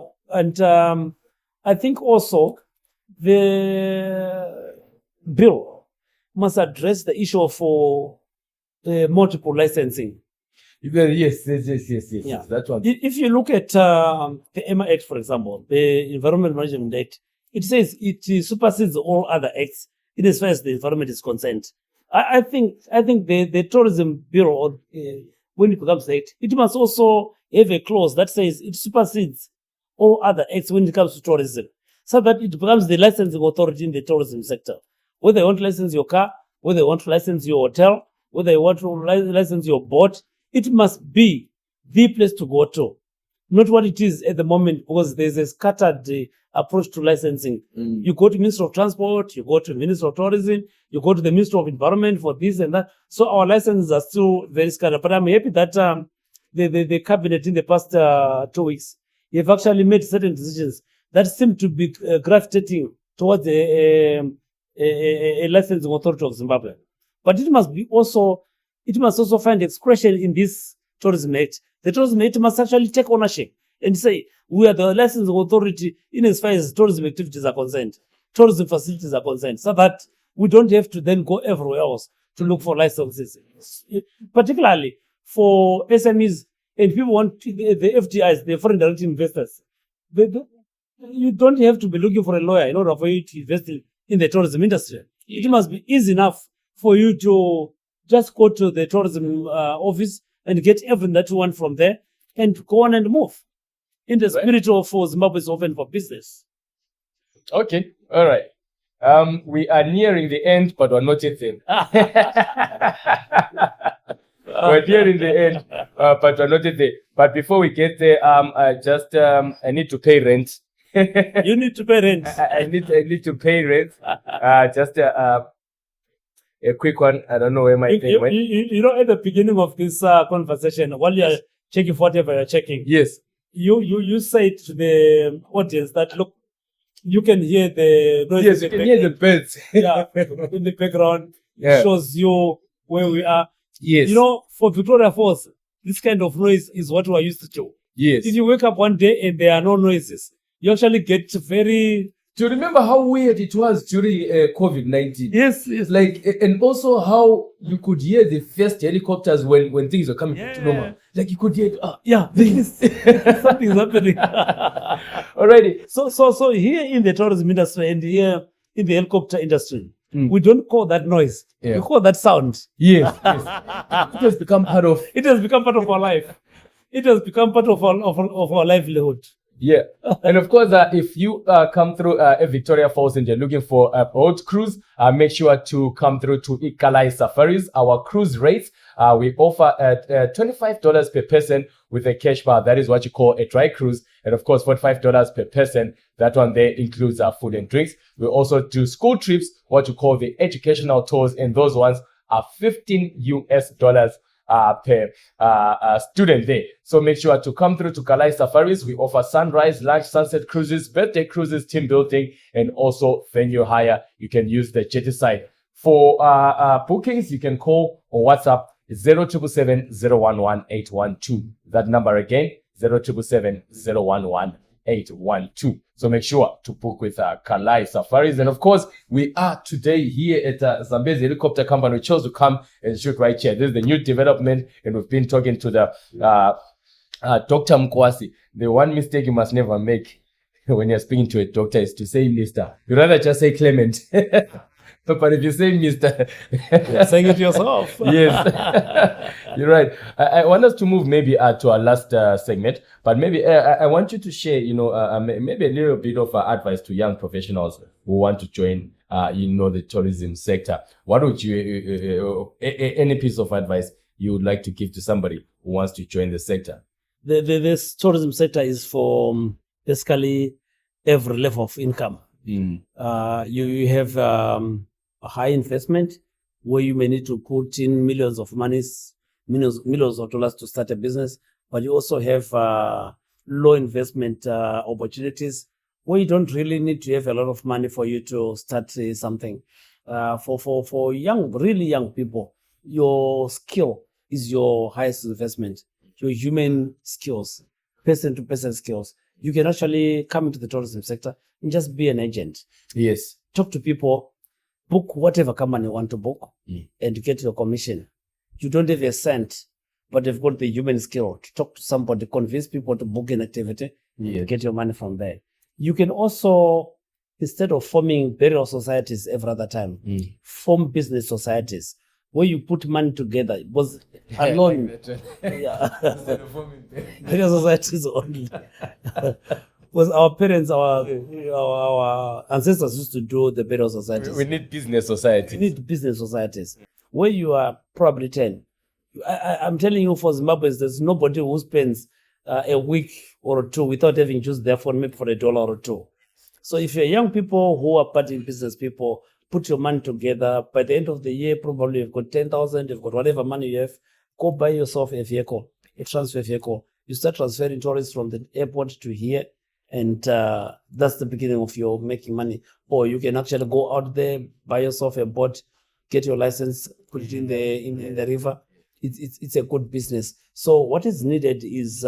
think also the bill must address the issue of multiple licensing. Yes. Yeah. That one. If you look at the EMA Act, for example, the Environment Management Act, it says it supersedes all other acts in as far as the environment is concerned. I think the Tourism Bureau, when it becomes act, it must also have a clause that says it supersedes all other acts when it comes to tourism, so that it becomes the licensing authority in the tourism sector. Whether you want to license your car, whether you want to license your hotel, whether you want to license your boat, it must be the place to go to, not what it is at the moment, because there's a scattered approach to licensing. You go to Ministry of Transport, you go to Ministry of Tourism, you go to the Ministry of Environment for this and that. So our licenses are still very scattered. But I'm happy that the cabinet in the past 2 weeks, have actually made certain decisions that seem to be gravitating towards a licensing authority of Zimbabwe. But it must also find expression in this Tourism Act. The Tourism Act must actually take ownership and say, we are the licensing authority in as far as tourism activities are concerned, tourism facilities are concerned, so that we don't have to then go everywhere else to look for licenses, particularly for SMEs and people want the FDIs, the foreign direct investors. You don't have to be looking for a lawyer in order for you to invest in the tourism industry. It must be easy enough for you to just go to the tourism office and get everything that you want from there and go on and move. In the spirit of Zimbabwe is open for business. Okay, all right. We are nearing the end, but we're not yet there. We're nearing the end, but we're not yet there. But before we get there, I need to pay rent. You need to pay rent. I need to pay rent. Just a quick one. I don't know where my thing went. You know, at the beginning of this conversation, while you're checking for whatever you're checking, yes, you say to the audience that, look, you can hear the noise. Yes, you can hear the birds. Yeah, in the background. Yeah. It shows you where we are. Yes. You know, for Victoria Falls, this kind of noise is what we're used to. Yes. If you wake up one day and there are no noises, you actually get very... Do you remember how weird it was during COVID-19? Yes. Like, and also how you could hear the first helicopters when things were coming to normal. Like you could hear, something's happening. Alrighty. So here in the tourism industry and here in the helicopter industry, we don't call that noise. Yeah. We call that sound. Yes. It has become part of. It has become part of our life. It has become part of our livelihood. Yeah, and of course, if you come through Victoria Falls and you're looking for a boat cruise, make sure to come through to Ikalai Safaris. Our cruise rates, we offer at $25 per person with a cash bar. That is what you call a dry cruise. And of course, $45 per person. That one there includes food and drinks. We also do school trips, what you call the educational tours, and those ones are $15 per student there. So make sure to come through to Kalai Safaris. We offer sunrise, lunch, sunset cruises, birthday cruises, team building, and also venue hire. You can use the jetty site. For bookings, you can call or WhatsApp 0777 011 812. That number again, 0777 011 812. So make sure to book with Kalai Safaris. And of course, we are today here at Zambezi Helicopter Company. We chose to come and shoot right here. This is the new development, and we've been talking to the Dr. Mukwasi. The one mistake you must never make when you're speaking to a doctor is to say Mr. You rather just say Clement. But if you say Mr. You're saying it yourself. Yes, you're right. I want us to move maybe to our last segment, but maybe I want you to share, maybe a little bit of advice to young professionals who want to join, the tourism sector. What would you, any piece of advice you would like to give to somebody who wants to join the sector? This tourism sector is for basically every level of income. You have a high investment where you may need to put in millions of dollars to start a business, but you also have low investment opportunities where you don't really need to have a lot of money for you to start something. For really young people, your skill is your highest investment. Your human skills, person-to-person skills. You can actually come into the tourism sector and just be an agent. Yes. Talk to people, book whatever company you want to book, and get your commission. You don't have a cent, but you've got the human skill to talk to somebody, convince people to book an activity, and get your money from there. You can also, instead of forming burial societies every other time, form business societies where you put money together. It was alone. Burial societies only. Was our parents, our ancestors used to do the burial societies. We need business societies. We need business societies where you are probably 10. I'm telling you, for Zimbabwe, there's nobody who spends a week or two without having used their phone, maybe for $1 or $2. So if you're young people who are parting business people, put your money together. By the end of the year, probably you've got 10,000, you've got whatever money you have. Go buy yourself a vehicle, a transfer vehicle. You start transferring tourists from the airport to here. And that's the beginning of your making money. Or you can actually go out there, buy yourself a boat, get your license, put it in the river. It's a good business. So what is needed is,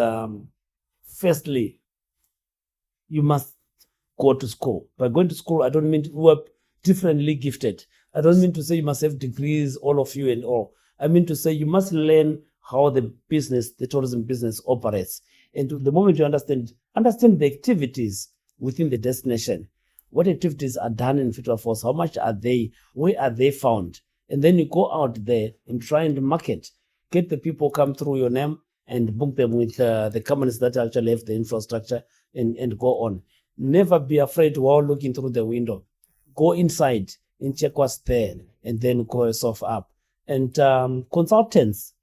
firstly, you must go to school. By going to school, I don't mean you are differently gifted. I don't mean to say you must have degrees, all of you and all. I mean to say you must learn how the tourism business operates. And the moment you understand the activities within the destination, what activities are done in Future Force, how much are they, where are they found? And then you go out there and try and market, get the people come through your name and book them with the companies that actually have the infrastructure and go on. Never be afraid while looking through the window. Go inside and check what's there and then go yourself up. And consultants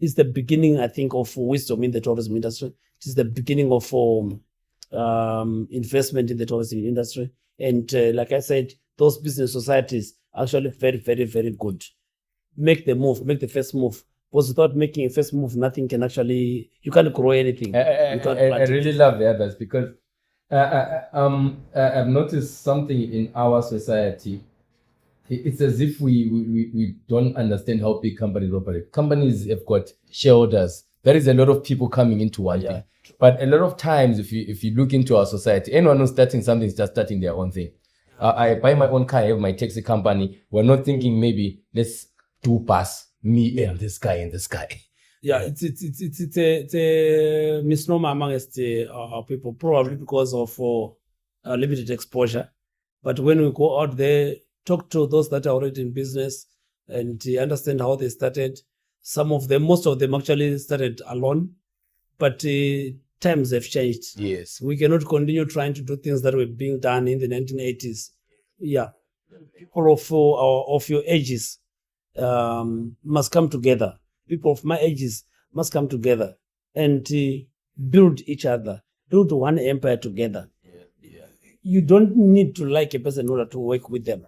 is the beginning, I think, of wisdom in the tourism industry. It is the beginning of investment in the tourism industry. And like I said, those business societies are actually very, very, very good. Make the first move. Because without making a first move, nothing can actually, you can't grow anything. I really love the others because I've noticed something in our society. It's as if we don't understand how big companies operate. Companies have got shareholders. There is a lot of people coming into one thing. But a lot of times, if you look into our society, anyone who's starting something is just starting their own thing. I buy my own car, I have my taxi company. We're not thinking maybe let's do pass me and this guy and this guy. Yeah, it's a misnomer amongst our people, probably because of limited exposure. But when we go out there, talk to those that are already in business and understand how they started. Most of them actually started alone, but times have changed. Yes. We cannot continue trying to do things that were being done in the 1980s. Yeah. People of your ages must come together. People of my ages must come together and build each other. build one empire together. You don't need to like a person in order to work with them.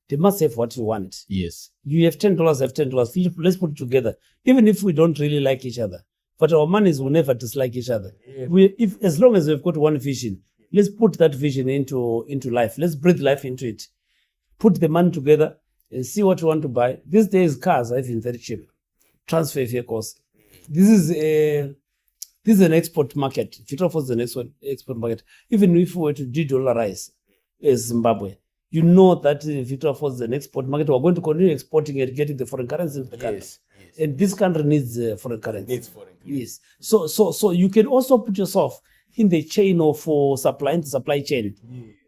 They must have what you want. Yes. You have $10, I have $10. Let's put it together. Even if we don't really like each other. But our monies will never dislike each other. As long as we've got one vision, let's put that vision into life. Let's breathe life into it. Put the money together and see what you want to buy. These days, cars are even very cheap. Transfer vehicles. This is an export market. Victoria Falls is an export market. Even if we were to de-dollarize Zimbabwe, you know that Victoria Falls is an export market. We're going to continue exporting and getting the foreign currency into the country. Yes. And this country needs foreign currency. Needs foreign currency. Yes. So you can also put yourself in the chain of supply chain.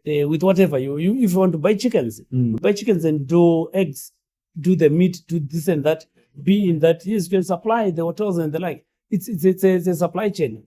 With whatever if you want to buy chickens, buy chickens and do eggs, do the meat, do this and that. Be in that. Yes, you can supply the hotels and the like. It's a supply chain.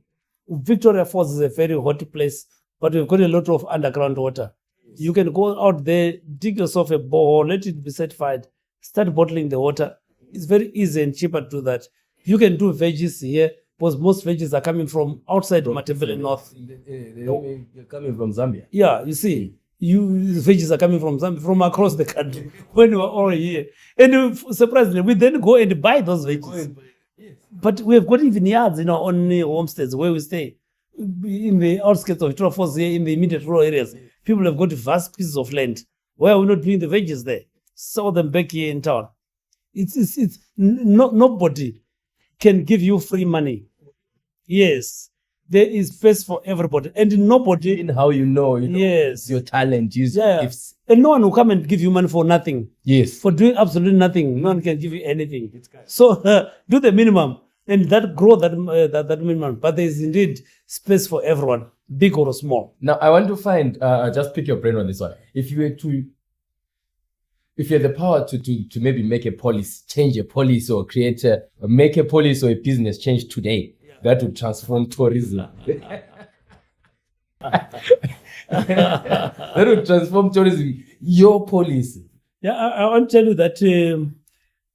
Victoria Falls is a very hot place, but we've got a lot of underground water. You can go out there, dig yourself a borehole, let it be certified, start bottling the water. It's very easy and cheaper to do that. You can do veggies here, because most veggies are coming from outside Matebele North. They're coming from Zambia. Yeah, you see, veggies are coming from Zambia, from across the country when we are all here. And surprisingly, we then go and buy those veggies. But we have got even yards in our own homesteads where we stay. In the outskirts of Victoria Falls here, in the immediate rural areas, people have got vast pieces of land. Why are we not doing the veggies there? Sell them back here in town. Nobody can give you free money. Yes, there is space for everybody, and nobody. In how you know Yes, your talent, use gifts. And no one will come and give you money for nothing. Yes, for doing absolutely nothing. No one can give you anything. So do the minimum, and that grow that minimum. But there is indeed space for everyone, big or small. Now I want to find just pick your brain on this one. If you had the power to maybe make a policy, change a policy, or make a policy or a business change today, that would transform tourism. That would transform tourism. Your policy. Yeah, I want to tell you that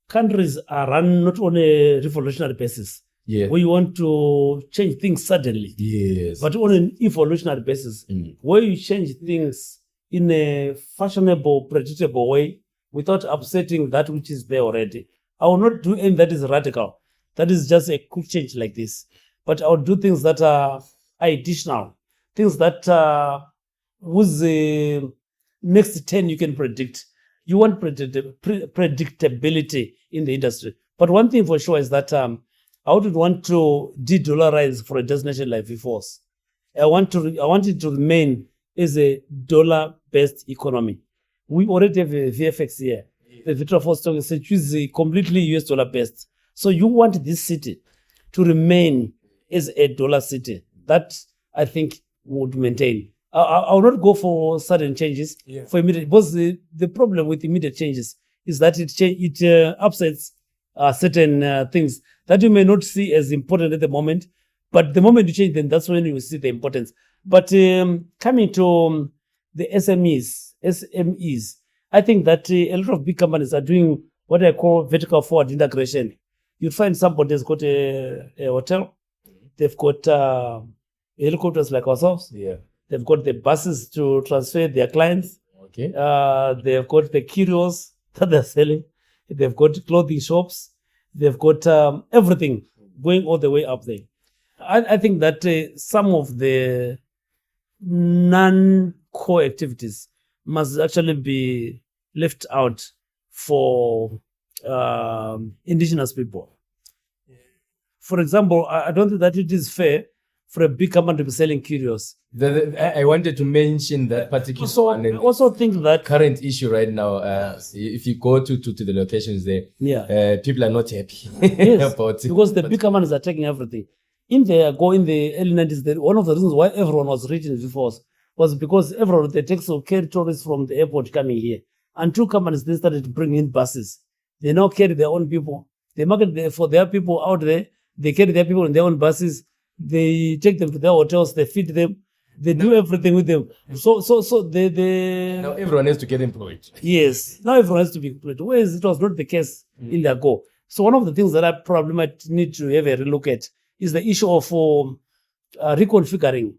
countries are run not on a revolutionary basis. Yes. Where you want to change things suddenly. Yes. But on an evolutionary basis, where you change things in a fashionable, predictable way without upsetting that which is there already. I will not do anything that is radical. That is just a quick change like this. But I will do things that are additional. Things that whose next 10 you can predict. You want predictability in the industry. But one thing for sure is that I wouldn't want to de-dollarize for a destination like VForce. I want it to remain as a dollar-based economy. We already have a VFX here. The Victoria Falls Stock Exchange is completely US dollar based. So you want this city to remain as a dollar city. That I think would maintain. I will not go for sudden changes for immediate, because the problem with immediate changes is that it upsets certain things that you may not see as important at the moment. But the moment you change them, that's when you will see the importance. But coming to the SMEs, I think that a lot of big companies are doing what I call vertical forward integration. You find somebody has got a hotel, they've got helicopters like ourselves, they've got the buses to transfer their clients, they've got the curios that they're selling, they've got clothing shops, they've got everything going all the way up there. I think that some of the non-core activities must actually be left out for indigenous people. For example, I don't think that it is fair for a big company to be selling curios. I wanted to mention that particular one. I also think that current issue right now, if you go to the locations there, people are not happy about it. Because the big companies are taking everything. In the early 90s, one of the reasons why everyone was reaching before was because everyone, the taxi will carry tourists from the airport coming here. And two companies then started bringing in buses. They now carry their own people. They market for their people out there. They carry their people in their own buses. They take them to their hotels. They feed them. They do everything with them. So they now everyone has to get employed. Yes, now everyone has to be employed. Whereas it was not the case in their go. So one of the things that I probably might need to have a relook at is the issue of reconfiguring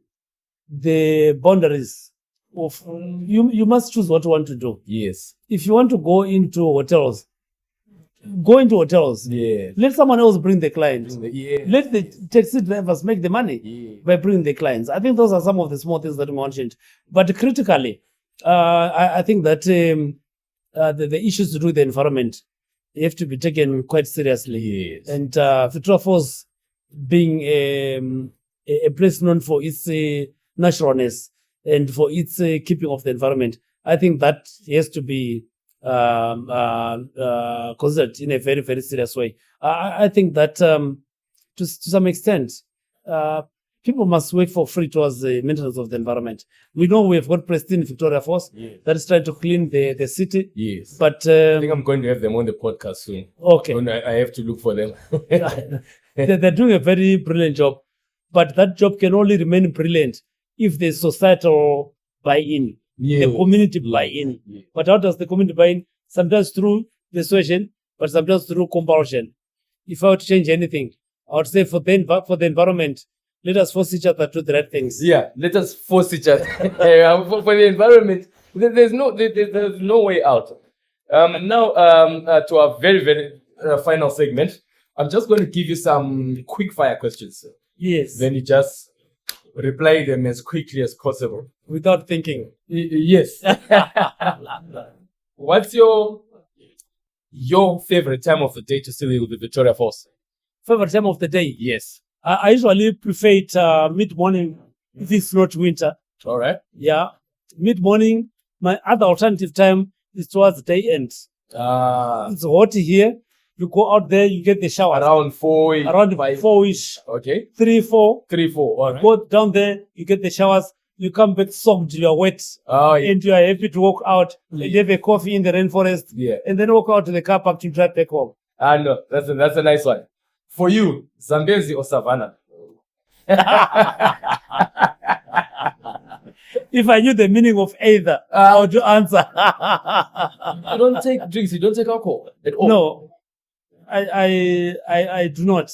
the boundaries of you must choose what you want to do. Yes. If you want to go into hotels, go into hotels. Yeah. Let someone else bring the client. Yeah. Let the taxi drivers make the money Yeah. by bringing the clients. I think those are some of the small things that we mentioned. But critically, I think that the issues to do with the environment have to be taken quite seriously. Yes. And Victoria Falls being a place known for its naturalness and for its keeping of the environment, I think that has to be considered in a very, very serious way. I think that to some extent, people must work for free towards the maintenance of the environment. We know we've got Pristine Victoria Falls that is trying to clean the city. Yes. But I think I'm going to have them on the podcast soon. Okay. I have to look for them. They're doing a very brilliant job. But that job can only remain brilliant if there's societal buy-in, the community buy-in. Yeah. But how does the community buy-in? Sometimes through persuasion, but sometimes through compulsion. If I were to change anything, I would say for the environment, let us force each other to do the right things. Yeah, let us force each other. For the environment, there's no way out. Now, to our very, very final segment, I'm just going to give you some quick fire questions. Yes. Then you just reply them as quickly as possible. Without thinking. Yes. What's your favorite time of the day to see the Victoria Falls? Favorite time of the day? Yes. I usually prefer it mid-morning if it's not winter. All right. Yeah. Mid-morning. My other alternative time is towards day end. It's hot here. You go out there, you get the shower. Around 4. Around 4-ish. Okay. 3, 4. 3, 4. All right. Go down there, you get the showers. You come back soaked, you are wet. Oh, yeah. And you are happy to walk out. And you have a coffee in the rainforest. Yeah. And then walk out to the car park to drive back home. I know. That's a nice one. For you, Zambezi or Savannah? If I knew the meaning of either, I would answer. You don't take drinks, you don't take alcohol at all? No. I do not.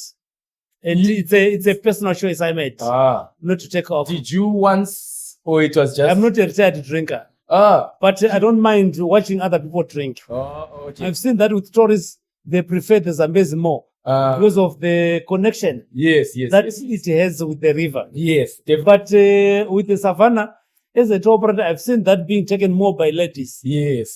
And it's a personal choice I made. Not to take alcohol. Did you once, or it was just... I'm not a retired drinker. But I don't mind watching other people drink. Okay. I've seen that with tourists, they prefer the Zambezi more because of the connection it has with the river. Yes. But with the Savannah, as a tour operator, I've seen that being taken more by ladies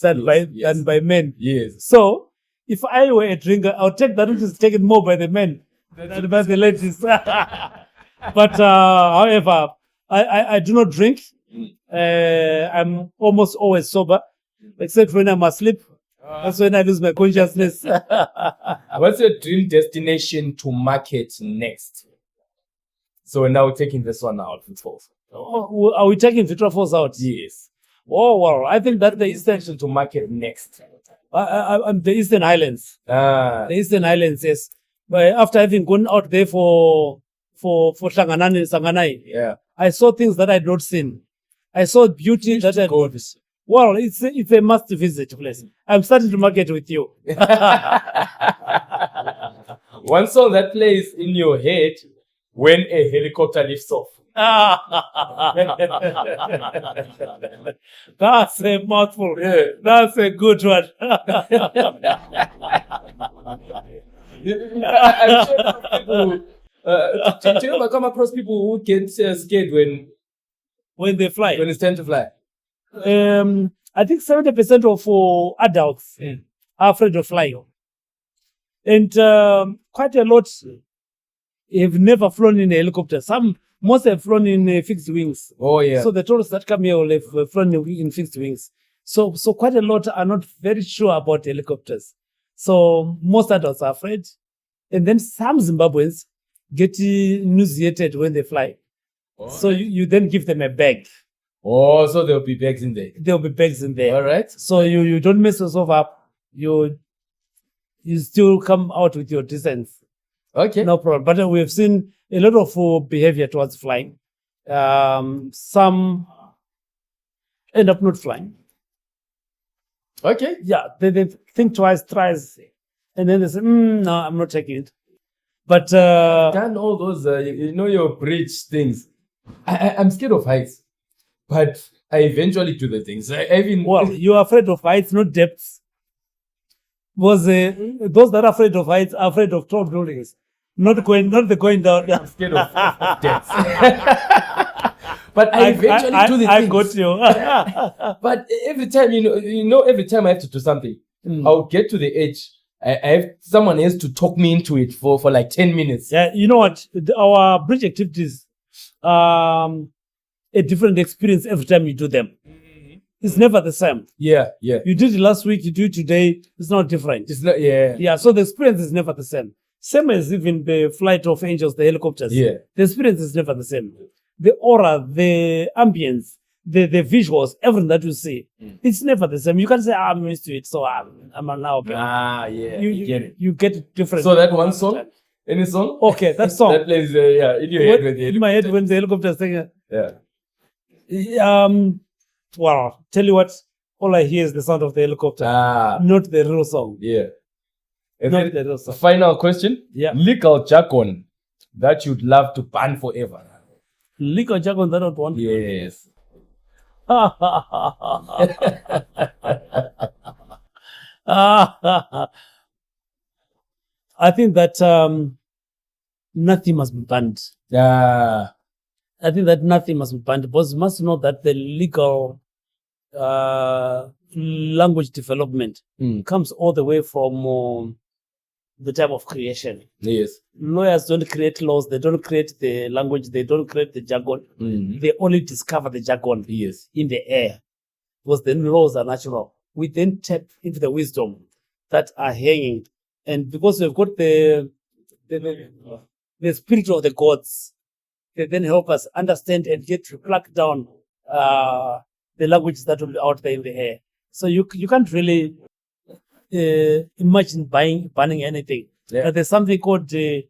than by men. Yes. So, if I were a drinker, I would take that which is taken more by the men than by the ladies. But, however, I do not drink. I'm almost always sober, except when I'm asleep. That's when I lose my consciousness. What's your dream destination to market next? So we're now taking this one out. Are we taking Victoria Falls out? Yes. Oh, well, I think that the Destination to market next. the Eastern Highlands. The Eastern Highlands, yes. But after having gone out there for Hlanganani and Sanganai, I saw things that I had not seen. I saw beauty that I had. Well, it's a must visit place. I'm starting to market with you. Once saw that place in your head when a helicopter lifts off. That's a mouthful. That's a good one. I'm sure people. Do you ever come across people who get scared when they fly? When it's time to fly? I think 70% of adults are afraid of flying. And quite a lot have never flown in a helicopter. Most have flown in fixed wings. Oh, yeah. So the tourists that come here will have flown in fixed wings. So quite a lot are not very sure about helicopters. So most adults are afraid. And then some Zimbabweans get nauseated when they fly. Oh, so you then give them a bag. Oh, so there'll be bags in there. There'll be bags in there. All right. So you don't mess yourself up. You still come out with your distance. Okay. No problem. But we have seen a lot of behavior towards flying. Some end up not flying. Okay. Yeah. They think twice, thrice. And then they say, no, I'm not taking it. But done all those, your bridge things. I'm scared of heights, but I eventually do the things. Well, you're afraid of heights, not depths. Because those that are afraid of heights are afraid of tall buildings, not the going down. I'm scared of depths. But I eventually do the things. I got you. But every time, every time I have to do something, I'll get to the edge. I have someone else to talk me into it for like 10 minutes. Yeah, you know what? Our bridge activities, a different experience every time you do them. It's never the same. Yeah. You did it last week, you do it today. It's not different. It's not, yeah. Yeah, so the experience is never the same. Same as even the flight of angels, the helicopters. Yeah. The experience is never the same. The aura, the ambience, the visuals, everything that you see, it's never the same. You can't say, I'm used to it, so I'm now okay. Yeah. You get it. You get it different. So that one song? Any song? Okay, that song. That plays in your head with in my head when the helicopter singing. Yeah. Well, tell you what, all I hear is the sound of the helicopter, not the real song. Yeah. And Not then the real song. final question. Yeah. Legal jargon that you'd love to ban forever. Legal jargon that I don't want. Yes. I think that nothing must be banned. Yeah. I think that nothing must be banned because you must know that the legal language development comes all the way from the time of creation. Yes. Lawyers don't create laws. They don't create the language. They don't create the jargon. They only discover the jargon in the air because the laws are natural. We then tap into the wisdom that are hanging. And because we've got the spirit of the gods, they then help us understand and get to plug down the languages that will be out there in the air. So you can't really imagine banning anything. Yeah. There's something called Aparitio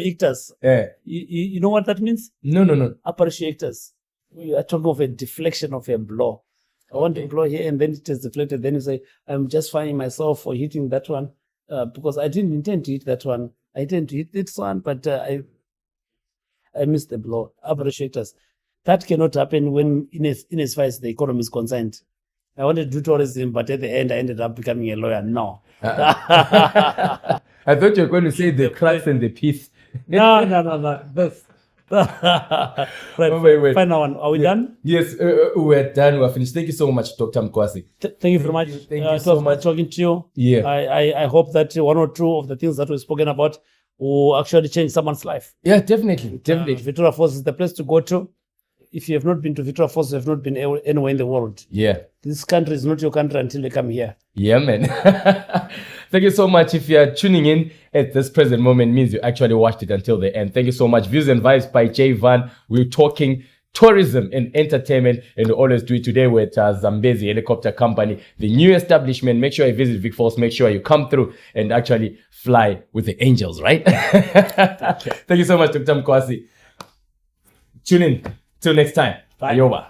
ictus. Yeah. You know what that means? No. Aparitio ictus. We are talking of a deflection of a blow. I want to blow here and then it is deflected. Then you say, I'm just finding myself for hitting that one because I didn't intend to hit that one. I intend to hit this one, but I missed the blow. Aparitio ictus. That cannot happen when, in as far as the economy is concerned. I wanted to do tourism, but at the end, I ended up becoming a lawyer. No. I thought you were going to say the cracks and the pith. No. That's right. Wait. Final one. Are we done? Yes, we're done. We're finished. Thank you so much, Dr. Mukwasi. Thank you very much. Thank you so much. Talking to you. Yeah. I hope that one or two of the things that we've spoken about will actually change someone's life. Yeah, definitely. Victoria Falls is the place to go to. If you have not been to Victoria Falls, you have not been anywhere in the world. Yeah. This country is not your country until you come here. Yeah, man. Thank you so much. If you are tuning in at this present moment, means you actually watched it until the end. Thank you so much. Views and Vibes by JVan. We're talking tourism and entertainment, and we always do it today with Zambezi Helicopter Company, the new establishment. Make sure you visit Vic Falls. Make sure you come through and actually fly with the angels, right? Thank you so much, Dr. Mukwasi. Tune in. Till next time. Bye. Ayoba.